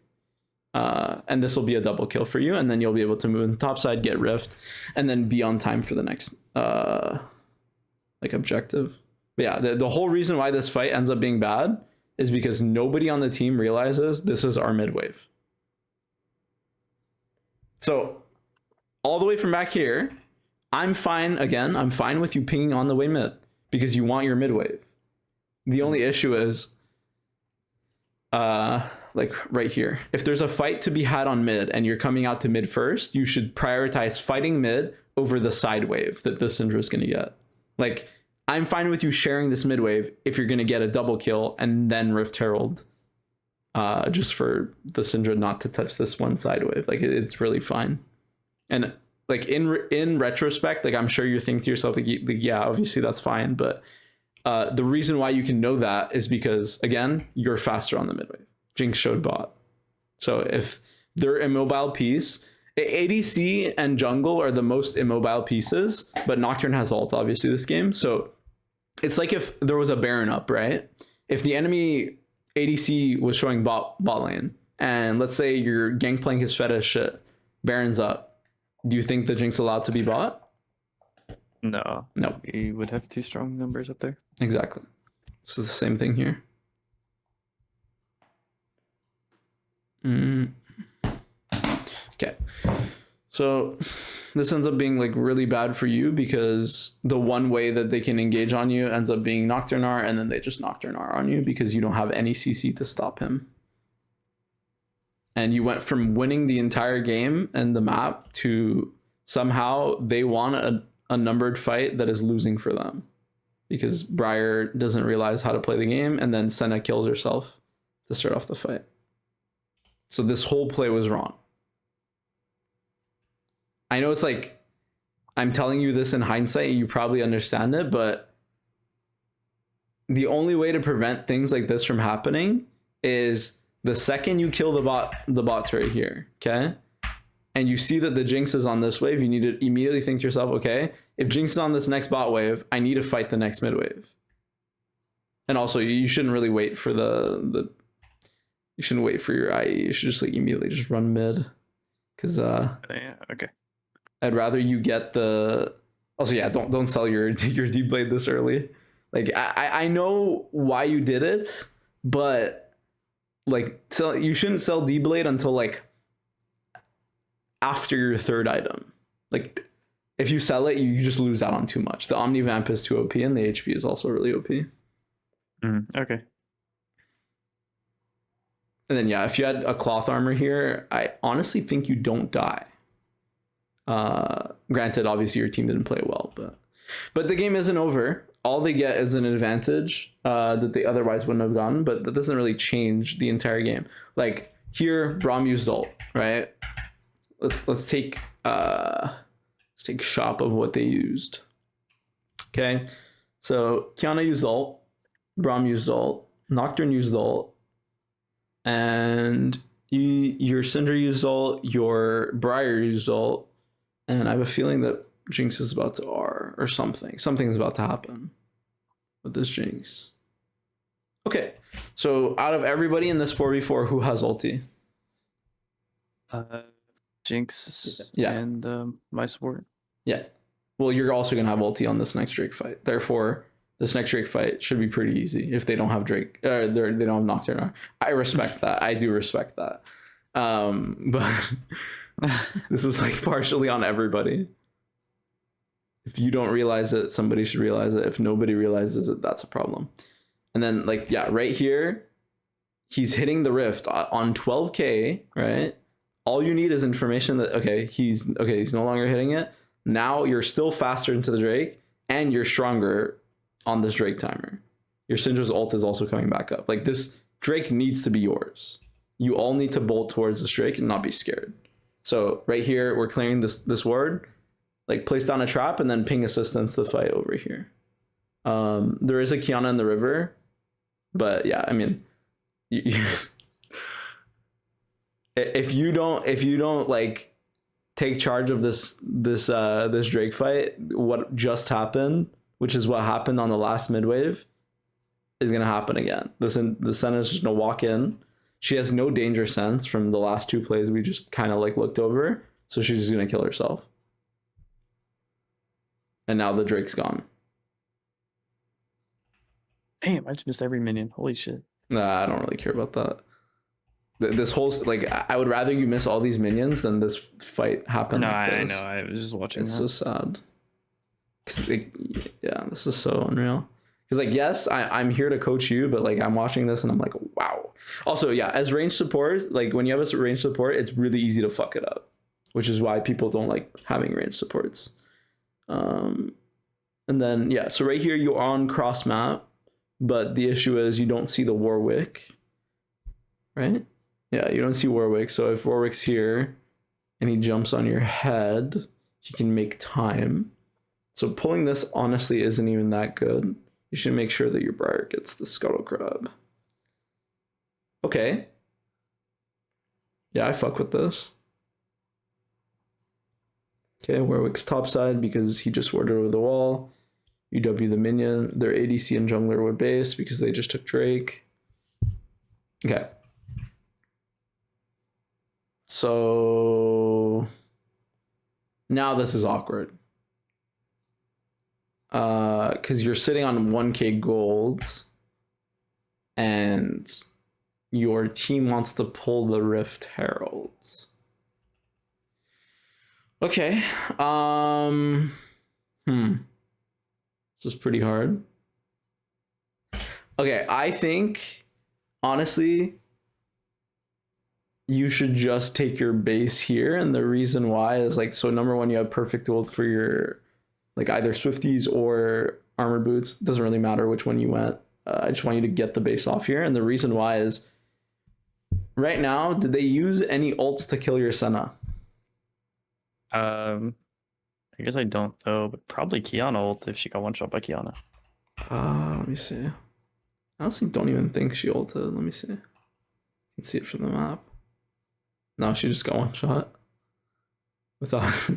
Speaker 1: And this will be a double kill for you, and then you'll be able to move in the top side, get Rift, and then be on time for the next like objective. But yeah, the whole reason why this fight ends up being bad is because nobody on the team realizes this is our mid wave. So all the way from back here, I'm fine with you pinging on the way mid because you want your mid wave. The only issue is like right here. If there's a fight to be had on mid and you're coming out to mid first, you should prioritize fighting mid over the side wave that the Syndra is going to get. Like, I'm fine with you sharing this mid wave if you're going to get a double kill and then Rift Herald, just for the Syndra not to touch this one side wave. Like, it's really fine. And like in retrospect, like I'm sure you're thinking to yourself, like yeah, obviously that's fine. But the reason why you can know that is because, again, you're faster on the mid wave. Jinx showed bot. So if they're immobile piece, ADC and jungle are the most immobile pieces, but Nocturne has ult, obviously, this game. So it's like if there was a Baron up, right? If the enemy ADC was showing bot lane, and let's say your Gangplank is fed as shit, Baron's up, do you think the Jinx allowed to be bot?
Speaker 2: No.
Speaker 1: No.
Speaker 2: We would have 2 strong numbers up there.
Speaker 1: Exactly. So it's the same thing here. Okay. So this ends up being like really bad for you because the one way that they can engage on you ends up being Nocturne R, and then they just Nocturne R on you because you don't have any CC to stop him. And you went from winning the entire game and the map to somehow they won a numbered fight that is losing for them because Briar doesn't realize how to play the game, and then Senna kills herself to start off the fight. So this whole play was wrong. I know it's like, I'm telling you this in hindsight, you probably understand it, but the only way to prevent things like this from happening is the second you kill the bot turret here, okay? And you see that the Jinx is on this wave, you need to immediately think to yourself, okay, if Jinx is on this next bot wave, I need to fight the next mid wave. And also, you shouldn't really wait for you shouldn't wait for your IE. You should just like immediately just run mid. Because
Speaker 2: Yeah, okay.
Speaker 1: I'd rather you get the... Also, yeah, don't sell your deep blade this early. Like, I know why you did it, but like, you shouldn't sell deep blade until like after your third item. Like, if you sell it, you just lose out on too much. The Omni Vamp is too OP, and the HP is also really OP.
Speaker 2: Okay.
Speaker 1: And then, yeah, if you had a cloth armor here, I honestly think you don't die. Granted, obviously your team didn't play well, but the game isn't over. All they get is an advantage that they otherwise wouldn't have gotten, but that doesn't really change the entire game. Like here, Braum used ult, right? Let's take shop of what they used. Okay, so Qiyana used ult, Braum used ult, Nocturne used ult, and your Syndra used ult, your Briar used ult, and I have a feeling that Jinx is about to R or something. Something's about to happen with this Jinx. Okay, so out of everybody in this 4v4, who has ulti?
Speaker 2: Jinx,
Speaker 1: yeah,
Speaker 2: and my support.
Speaker 1: Yeah. Well, you're also gonna have ulti on this next Drake fight. Therefore, this next Drake fight should be pretty easy if they don't have Drake. They don't have Nocturne. I respect that. I do respect that. But this was like partially on everybody. If you don't realize it, somebody should realize it. If nobody realizes it, that's a problem. And then, like, yeah, right here, he's hitting the rift on 12k, right? All you need is information that he's no longer hitting it. Now you're still faster into the Drake, and you're stronger on this Drake timer. Your Syndra's ult is also coming back up. Like, this Drake needs to be yours. You all need to bolt towards this Drake and not be scared. So right here, we're clearing this ward. Like, place down a trap and then ping assistance to fight over here. There is a Qiyana in the river, but yeah, I mean, if you don't like take charge of this Drake fight, what just happened, which is what happened on the last mid wave, is gonna happen again. The Senna is just gonna walk in. She has no danger sense from the last 2 plays we just kind of like looked over, so she's just gonna kill herself. And now the Drake's gone.
Speaker 2: Damn, I just missed every minion. Holy shit.
Speaker 1: Nah, I don't really care about that. This whole like, I would rather you miss all these minions than this fight happen.
Speaker 2: No,
Speaker 1: like
Speaker 2: I
Speaker 1: this.
Speaker 2: know. I was just watching.
Speaker 1: It's
Speaker 2: that.
Speaker 1: so sad. Yeah, this is so unreal. Because like, yes, I'm here to coach you, but like I'm watching this and I'm like, wow. Also, yeah, as range support, like when you have a range support, it's really easy to fuck it up, which is why people don't like having range supports. And then yeah, so right here you're on cross map, but the issue is you don't see the Warwick, right? Yeah, you don't see Warwick. So if Warwick's here and he jumps on your head, he can make time. So pulling this honestly isn't even that good. You should make sure that your Briar gets the Scuttle Crab. Okay. Yeah, I fuck with this. Okay, Warwick's topside because he just warded over the wall. UW the minion. Their ADC and jungler were base because they just took Drake. Okay. So now this is awkward. Because you're sitting on 1k gold and your team wants to pull the Rift Heralds. Okay. This is pretty hard. Okay, I think honestly you should just take your base here, and the reason why is like, so number one, you have perfect ult for your like either Swifties or armor boots. Doesn't really matter which one you went. I just want you to get the base off here, and the reason why is right now, did they use any ults to kill your Senna?
Speaker 2: I guess I don't know, but probably Kiana ult if she got one shot by Kiana.
Speaker 1: Let me see. I honestly don't even think she ulted. Let me see. You can see it from the map. No, she just got one shot without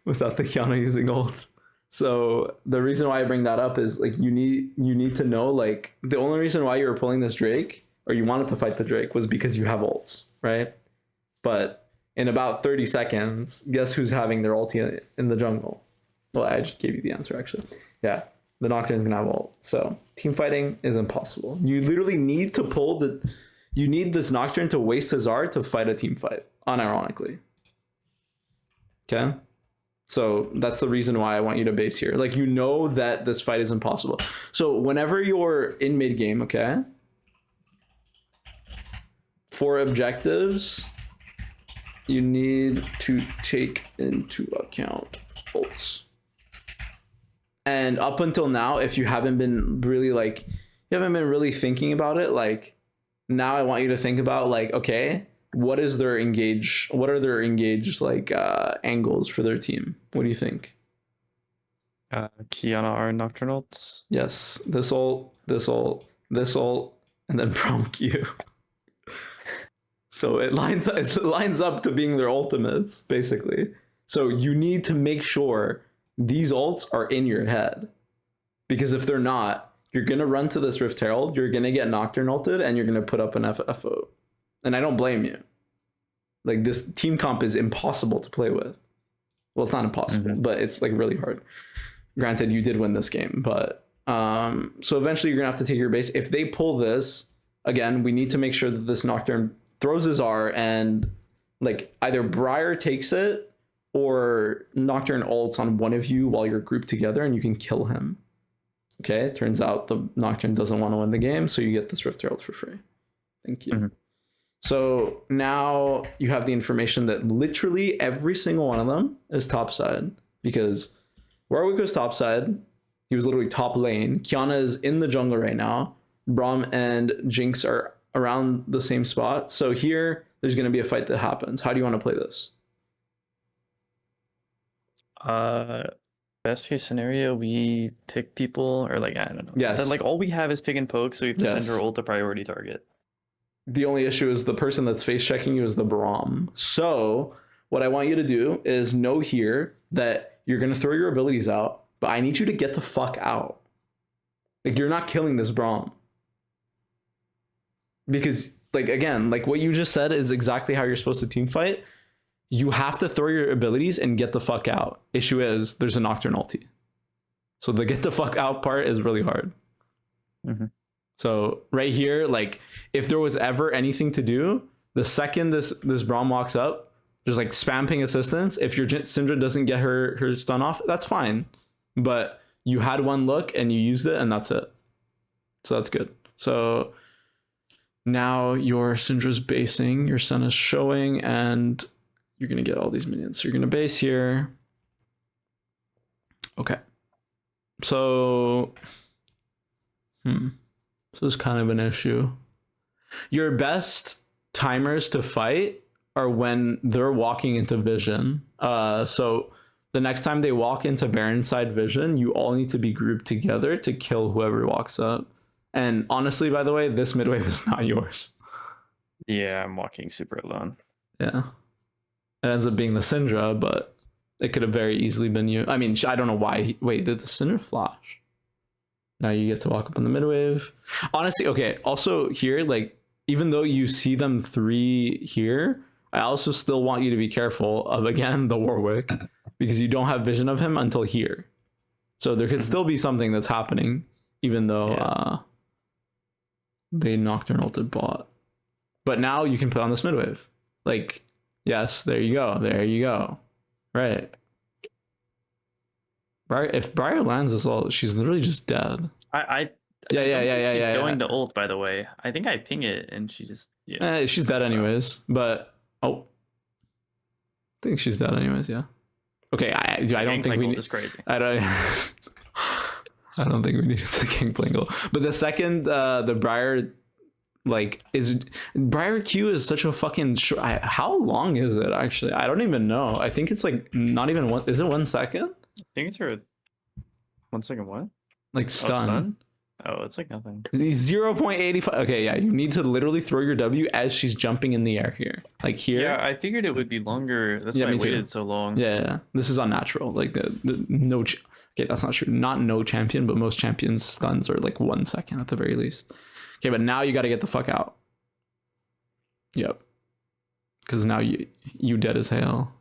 Speaker 1: without the Kiana using ult. So the reason why I bring that up is like you need to know, like the only reason why you were pulling this Drake or you wanted to fight the Drake was because you have ults, right? But in about 30 seconds, guess who's having their ulti in the jungle? Well, I just gave you the answer actually. Yeah, the Nocturne's gonna have ult. So team fighting is impossible. You literally need to pull you need this Nocturne to waste his R to fight a team fight, unironically. Okay? So that's the reason why I want you to base here. Like, you know that this fight is impossible. So whenever you're in mid game, okay? For objectives, you need to take into account ults. And up until now, if you haven't been really thinking about it, like now I want you to think about like, okay, what are their engaged like angles for their team? What do you think?
Speaker 2: Kiana R Nocturne ults.
Speaker 1: Yes, this ult, and then Prom Q. So it lines up to being their ultimates, basically. So you need to make sure these ults are in your head. Because if they're not, you're going to run to this Rift Herald, you're going to get Nocturne ulted, and you're going to put up an FO. And I don't blame you. Like, this team comp is impossible to play with. Well, it's not impossible, but it's like really hard. Granted, you did win this game, but so eventually you're going to have to take your base. If they pull this, again, we need to make sure that this Nocturne throws his R and like either Briar takes it or Nocturne ults on one of you while you're grouped together and you can kill him. Okay, turns out the Nocturne doesn't want to win the game, so you get this Rift Herald for free. Thank you. So now you have the information that literally every single one of them is topside, because Warwick was topside. He was literally top lane. Kiana is in the jungle right now. Braum and Jinx are around the same spot. So here, there's going to be a fight that happens. How do you want to play this?
Speaker 2: Best case scenario, we pick people, or like, I don't know.
Speaker 1: Yes.
Speaker 2: Like all we have is pick and poke, so we have to
Speaker 1: Yes.
Speaker 2: send our ult a priority target.
Speaker 1: The only issue is the person that's face checking you is the Braum. So what I want you to do is know here that you're going to throw your abilities out, but I need you to get the fuck out. Like, you're not killing this Braum. Because, like, again, like what you just said is exactly how you're supposed to team fight. You have to throw your abilities and get the fuck out. Issue is there's a Nocturne ulti. So the get the fuck out part is really hard. So right here, like if there was ever anything to do, the second this Braum walks up, just like spam ping assistance. If your Syndra doesn't get her stun off, that's fine. But you had one look and you used it, and that's it. So that's good. So now your Syndra's basing, your Sun is showing, and you're gonna get all these minions. So you're gonna base here. Okay. So so it's kind of an issue. Your best timers to fight are when they're walking into vision. So the next time they walk into Baron side vision, you all need to be grouped together to kill whoever walks up. And honestly, by the way, this mid wave is not yours.
Speaker 2: Yeah, I'm walking super alone.
Speaker 1: Yeah. It ends up being the Syndra, but it could have very easily been you. I mean, I don't know why. Wait, did the Syndra flash? Now you get to walk up on the mid wave. Honestly, okay. Also here, like, even though you see them 3 here, I also still want you to be careful of, again, the Warwick, because you don't have vision of him until here. So there could still be something that's happening, even though they Nocturne ulted bot. But now you can put on this mid wave. Like, yes, there you go. There you go. Right. If Briar lands this ult, she's literally just dead.
Speaker 2: She's going to ult, by the way. I think I ping it and she just
Speaker 1: she's dead anyways. But I think she's dead anyways. Yeah. Okay. I don't think we need.
Speaker 2: Crazy.
Speaker 1: I don't think we need to Gangplangle. But the second the Briar Briar Q is such a fucking how long is it actually? I don't even know. I think it's like not even one. Is it 1 second?
Speaker 2: I think it's her 1 second. What?
Speaker 1: Like stun.
Speaker 2: Oh, it's like nothing.
Speaker 1: 0.85. Okay, yeah, you need to literally throw your W as she's jumping in the air here. Like here.
Speaker 2: Yeah, I figured it would be longer. That's why I waited so long.
Speaker 1: Yeah, this is unnatural. Like the no. Okay, that's not true. Not no champion, but most champions stuns are like 1 second at the very least. Okay, but now you got to get the fuck out. Yep. Because now you dead as hell.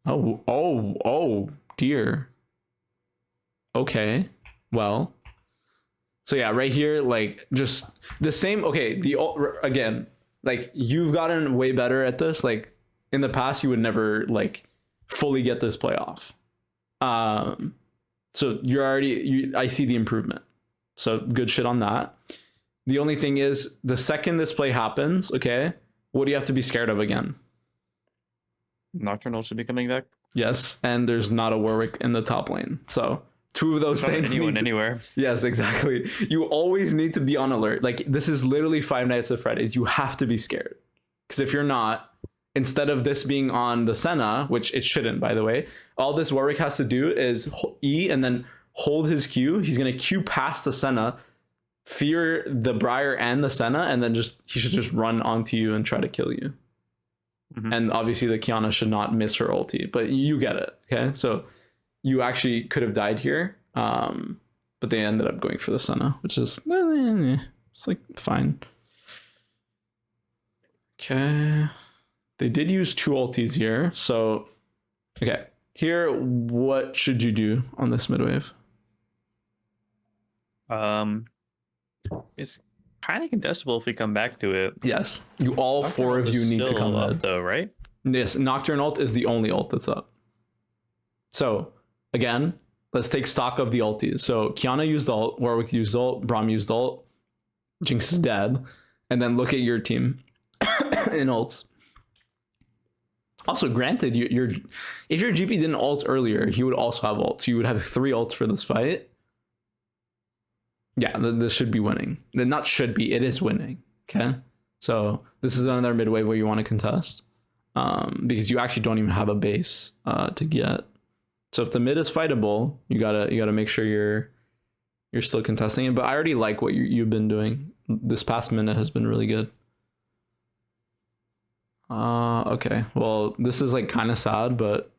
Speaker 1: Oh dear. Okay, well, so yeah, right here, like just the same. Okay, again, like you've gotten way better at this. Like in the past, you would never like fully get this play off. So you're already I see the improvement. So good shit on that. The only thing is, the second this play happens, okay, what do you have to be scared of again?
Speaker 2: Nocturnal should be coming back.
Speaker 1: Yes, and there's not a Warwick in the top lane, so. 2 of those things.
Speaker 2: Anywhere.
Speaker 1: Yes, exactly. You always need to be on alert. Like this is literally Five Nights at Freddy's. You have to be scared, because if you're not, instead of this being on the Senna, which it shouldn't, by the way, all this Warwick has to do is E and then hold his Q. He's gonna Q past the Senna, fear the Briar and the Senna, and then he should just run onto you and try to kill you. And obviously the Qiyana should not miss her ulti, but you get it. Okay, so. You actually could have died here, but they ended up going for the Senna, which is it's like fine. Okay, they did use 2 ultis here, so okay. Here, what should you do on this mid wave?
Speaker 2: It's kind of contestable if we come back to it.
Speaker 1: Yes, all 4 of you need to come up
Speaker 2: though, right?
Speaker 1: Yes, Nocturne ult is the only ult that's up. So. Again, let's take stock of the ultis. So Qiyana used ult, Warwick used ult, Braum used ult, Jinx is dead, and then look at your team in ults. Also, granted, if your GP didn't ult earlier, he would also have ults. You would have 3 ults for this fight. Yeah, this should be winning. Not should be, it is winning. Okay, so this is another mid wave where you want to contest, because you actually don't even have a base to get. So if the mid is fightable, you gotta make sure you're still contesting it. But I already like what you've been doing. This past minute has been really good. Okay. Well, this is like kind of sad, but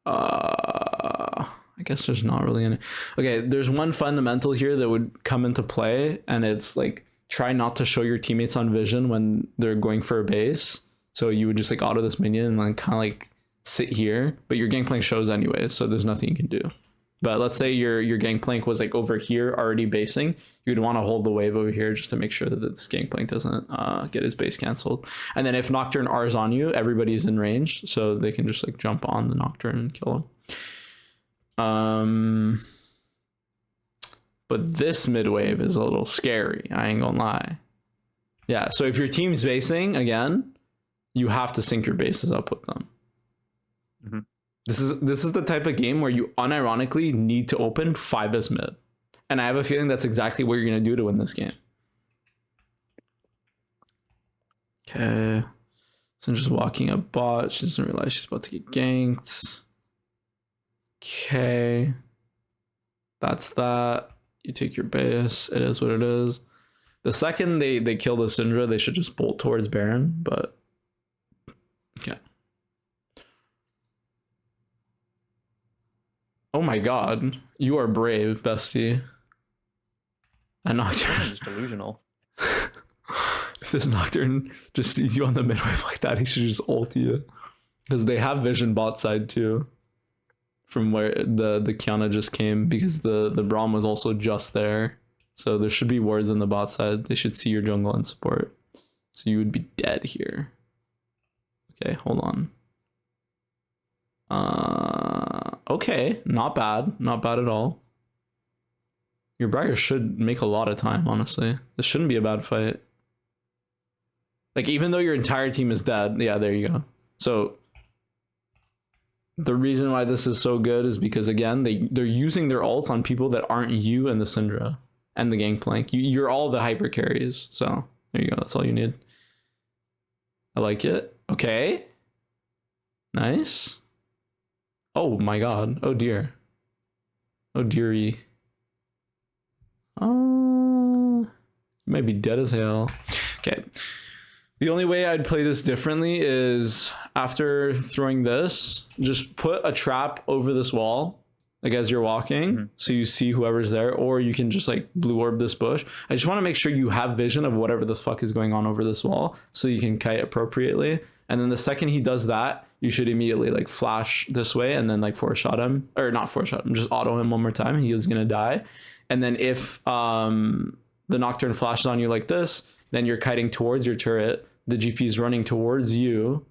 Speaker 1: I guess there's not really any. Okay, there's one fundamental here that would come into play, and it's like try not to show your teammates on vision when they're going for a base. So you would just like auto this minion and like kind of like sit here, but your Gangplank shows anyway, so there's nothing you can do. But let's say your Gangplank was like over here already basing, you'd want to hold the wave over here just to make sure that this Gangplank doesn't get his base canceled. And then if Nocturne R's on you, everybody's in range, so they can just like jump on the Nocturne and kill him. But this mid wave is a little scary, I ain't gonna lie. Yeah, so if your team's basing again, you have to sync your bases up with them.
Speaker 2: Mm-hmm.
Speaker 1: This is the type of game where you unironically need to open 5 as mid. And I have a feeling that's exactly what you're going to do to win this game. Okay. So just walking up bot. She doesn't realize she's about to get ganked. Okay. That's that. You take your base. It is what it is. The second they kill the Syndra, they should just bolt towards Baron, but okay. Oh my god, you are brave, bestie. And Nocturne
Speaker 2: Just delusional.
Speaker 1: If this Nocturne just sees you on the midwave like that, he should just ult you. Because they have vision bot side too. From where the Qiyana just came, because the Braum was also just there. So there should be wards on the bot side. They should see your jungle and support. So you would be dead here. Okay, hold on. Okay, not bad. Not bad at all. Your Briar should make a lot of time, honestly. This shouldn't be a bad fight. Like, even though your entire team is dead, yeah, there you go. So the reason why this is so good is because, again, they're using their ults on people that aren't you and the Syndra and the Gangplank. You're all the hyper carries. So there you go. That's all you need. I like it. Okay. Nice. Oh my god. Oh dear. Oh dearie. You might be dead as hell. Okay. The only way I'd play this differently is after throwing this, just put a trap over this wall, like as you're walking, so you see whoever's there, or you can just like blue orb this bush. I just want to make sure you have vision of whatever the fuck is going on over this wall, so you can kite appropriately. And then the second he does that, you should immediately like flash this way and then like 4-shot him, or not 4-shot him, just auto him one more time. He is gonna die. And then if the Nocturne flashes on you like this, then you're kiting towards your turret. The GP is running towards you,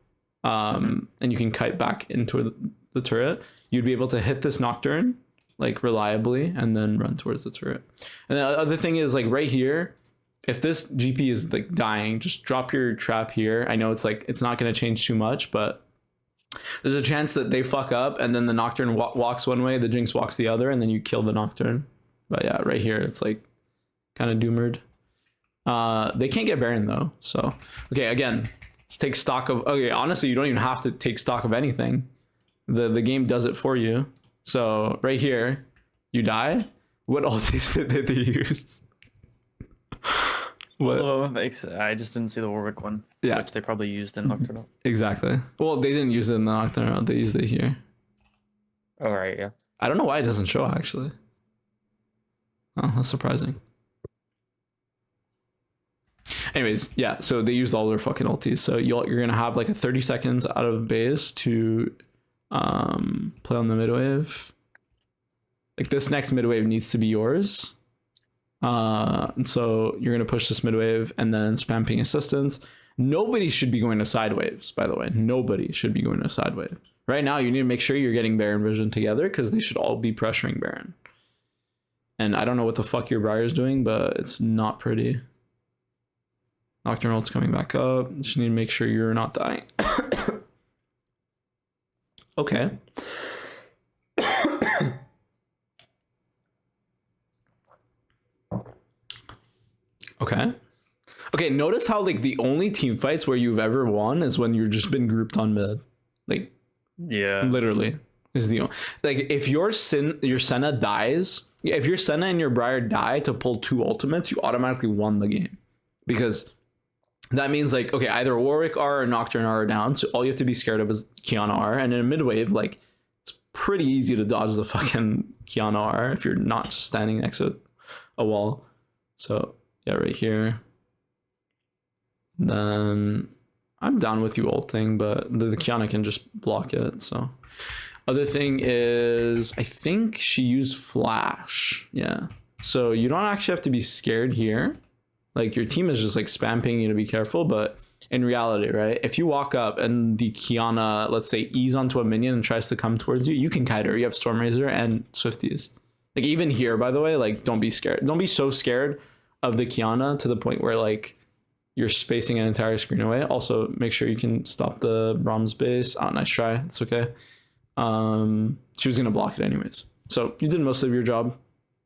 Speaker 1: and you can kite back into the turret. You'd be able to hit this Nocturne like reliably and then run towards the turret. And the other thing is, like, right here, if this GP is like dying, just drop your trap here. I know it's like it's not going to change too much, but there's a chance that they fuck up and then the Nocturne walks one way, the Jinx walks the other, and then you kill the Nocturne. But yeah, right here it's like kind of doomed. They can't get Baron though, so okay, again, let's take stock of, okay, honestly, you don't even have to take stock of anything. The game does it for you. So right here, you die. What ultis did they use? What?
Speaker 2: Oh, I just didn't see the Warwick one.
Speaker 1: Yeah,
Speaker 2: which they probably used in Nocturnal.
Speaker 1: Exactly. Well, they didn't use it in the Nocturnal, they used it here.
Speaker 2: Oh right, yeah.
Speaker 1: I don't know why it doesn't show actually. Oh, that's surprising. Anyways, yeah, so they used all their fucking ultis. So you're gonna have like a 30 seconds out of base to play on the midwave. Like this next midwave needs to be yours. And so you're gonna push this midwave and then spam ping assistance. Nobody should be going to sideways, by the way. Nobody should be going to sidewave. Right now, you need to make sure you're getting Baron vision together because they should all be pressuring Baron. And I don't know what the fuck your Briar is doing, but it's not pretty. Nocturnal's coming back up. Just need to make sure you're not dying. Okay. Okay. Okay, notice how like the only team fights where you've ever won is when you've just been grouped on mid. Like,
Speaker 2: yeah,
Speaker 1: literally is the like if your Senna dies, if your Senna and your Briar die to pull 2 ultimates, you automatically won the game. Because that means like, okay, either Warwick R or Nocturne R are down, so all you have to be scared of is Qiyana R. And in a midwave, like, it's pretty easy to dodge the fucking Qiyana R if you're not just standing next to a wall. So yeah, right here. Then I'm down with you ulting, but the Qiyana can just block it. So Other thing is, I think she used flash. Yeah. So you don't actually have to be scared here. Like your team is just like spam pinging you to be careful, but in reality, right? If you walk up and the Kiana, let's say, ease onto a minion and tries to come towards you, you can kite her. You have Storm Razor and Swifties. Like even here, by the way, like don't be scared. Don't be so scared of the Kiana to the point where like you're spacing an entire screen away. Also, make sure you can stop the Brahms base. Oh, nice try. It's okay. She was gonna block it anyways. So you did most of your job.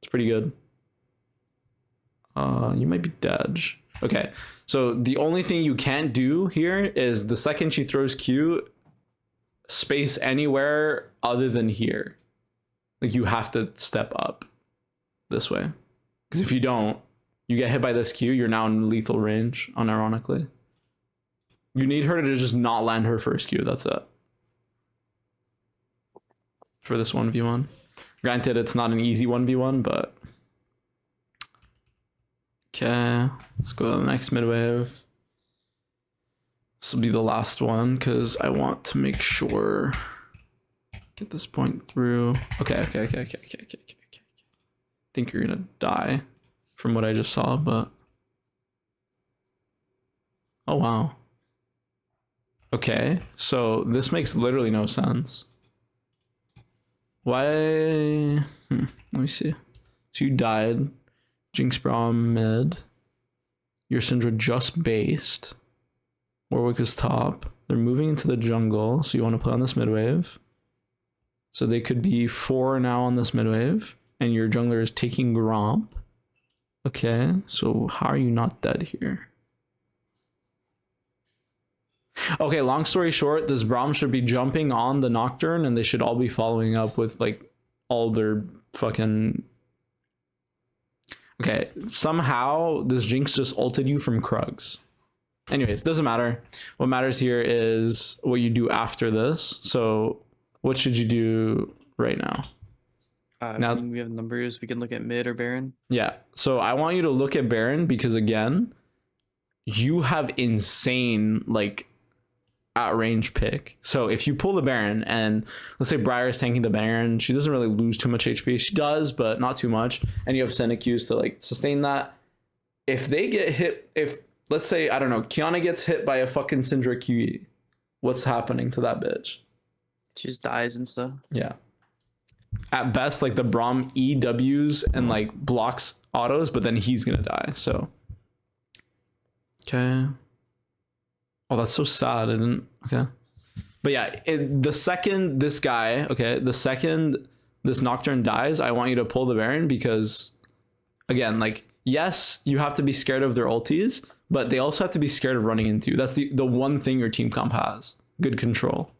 Speaker 1: It's pretty good. You might be dead. Okay, so the only thing you can't do here is the second she throws Q, space anywhere other than here. Like you have to step up this way. Because if you don't, you get hit by this Q, you're now in lethal range, unironically. You need her to just not land her first Q, that's it. For this 1v1. Granted, it's not an easy 1v1, but... Okay, let's go to the next mid wave. This will be the last one because I want to make sure get this point through. Okay. I think you're gonna die from what I just saw, but oh wow. Okay, so this makes literally no sense. Why? Let me see. So you died. Jinx Braum mid. Your Syndra just based. Warwick is top. They're moving into the jungle, so you want to play on this mid wave. So they could be 4 now on this mid wave, and your jungler is taking Gromp. Okay, so how are you not dead here? Okay, long story short, this Braum should be jumping on the Nocturne, and they should all be following up with like all their fucking... Okay, somehow this Jinx just ulted you from Krugs. Anyways, doesn't matter. What matters here is what you do after this. So what should you do right now?
Speaker 2: Now we have numbers. We can look at mid or Baron.
Speaker 1: Yeah, so I want you to look at Baron because again, you have insane like outrange pick. So if you pull the Baron and let's say Briar is tanking the Baron, she doesn't really lose too much HP. She does, but not too much. And you have Senecus to like sustain that. If they get hit, if let's say, I don't know, Kiana gets hit by a fucking Syndra QE, what's happening to that bitch?
Speaker 2: She just dies and stuff.
Speaker 1: Yeah. At best, like the Braum EWs and like blocks autos, but then he's gonna die. So okay. Oh, that's so sad. I didn't. Okay. But yeah, the second this guy, okay, the second this Nocturne dies, I want you to pull the Baron because, again, like, yes, you have to be scared of their ultis, but they also have to be scared of running into you. That's the one thing your team comp has. Good control.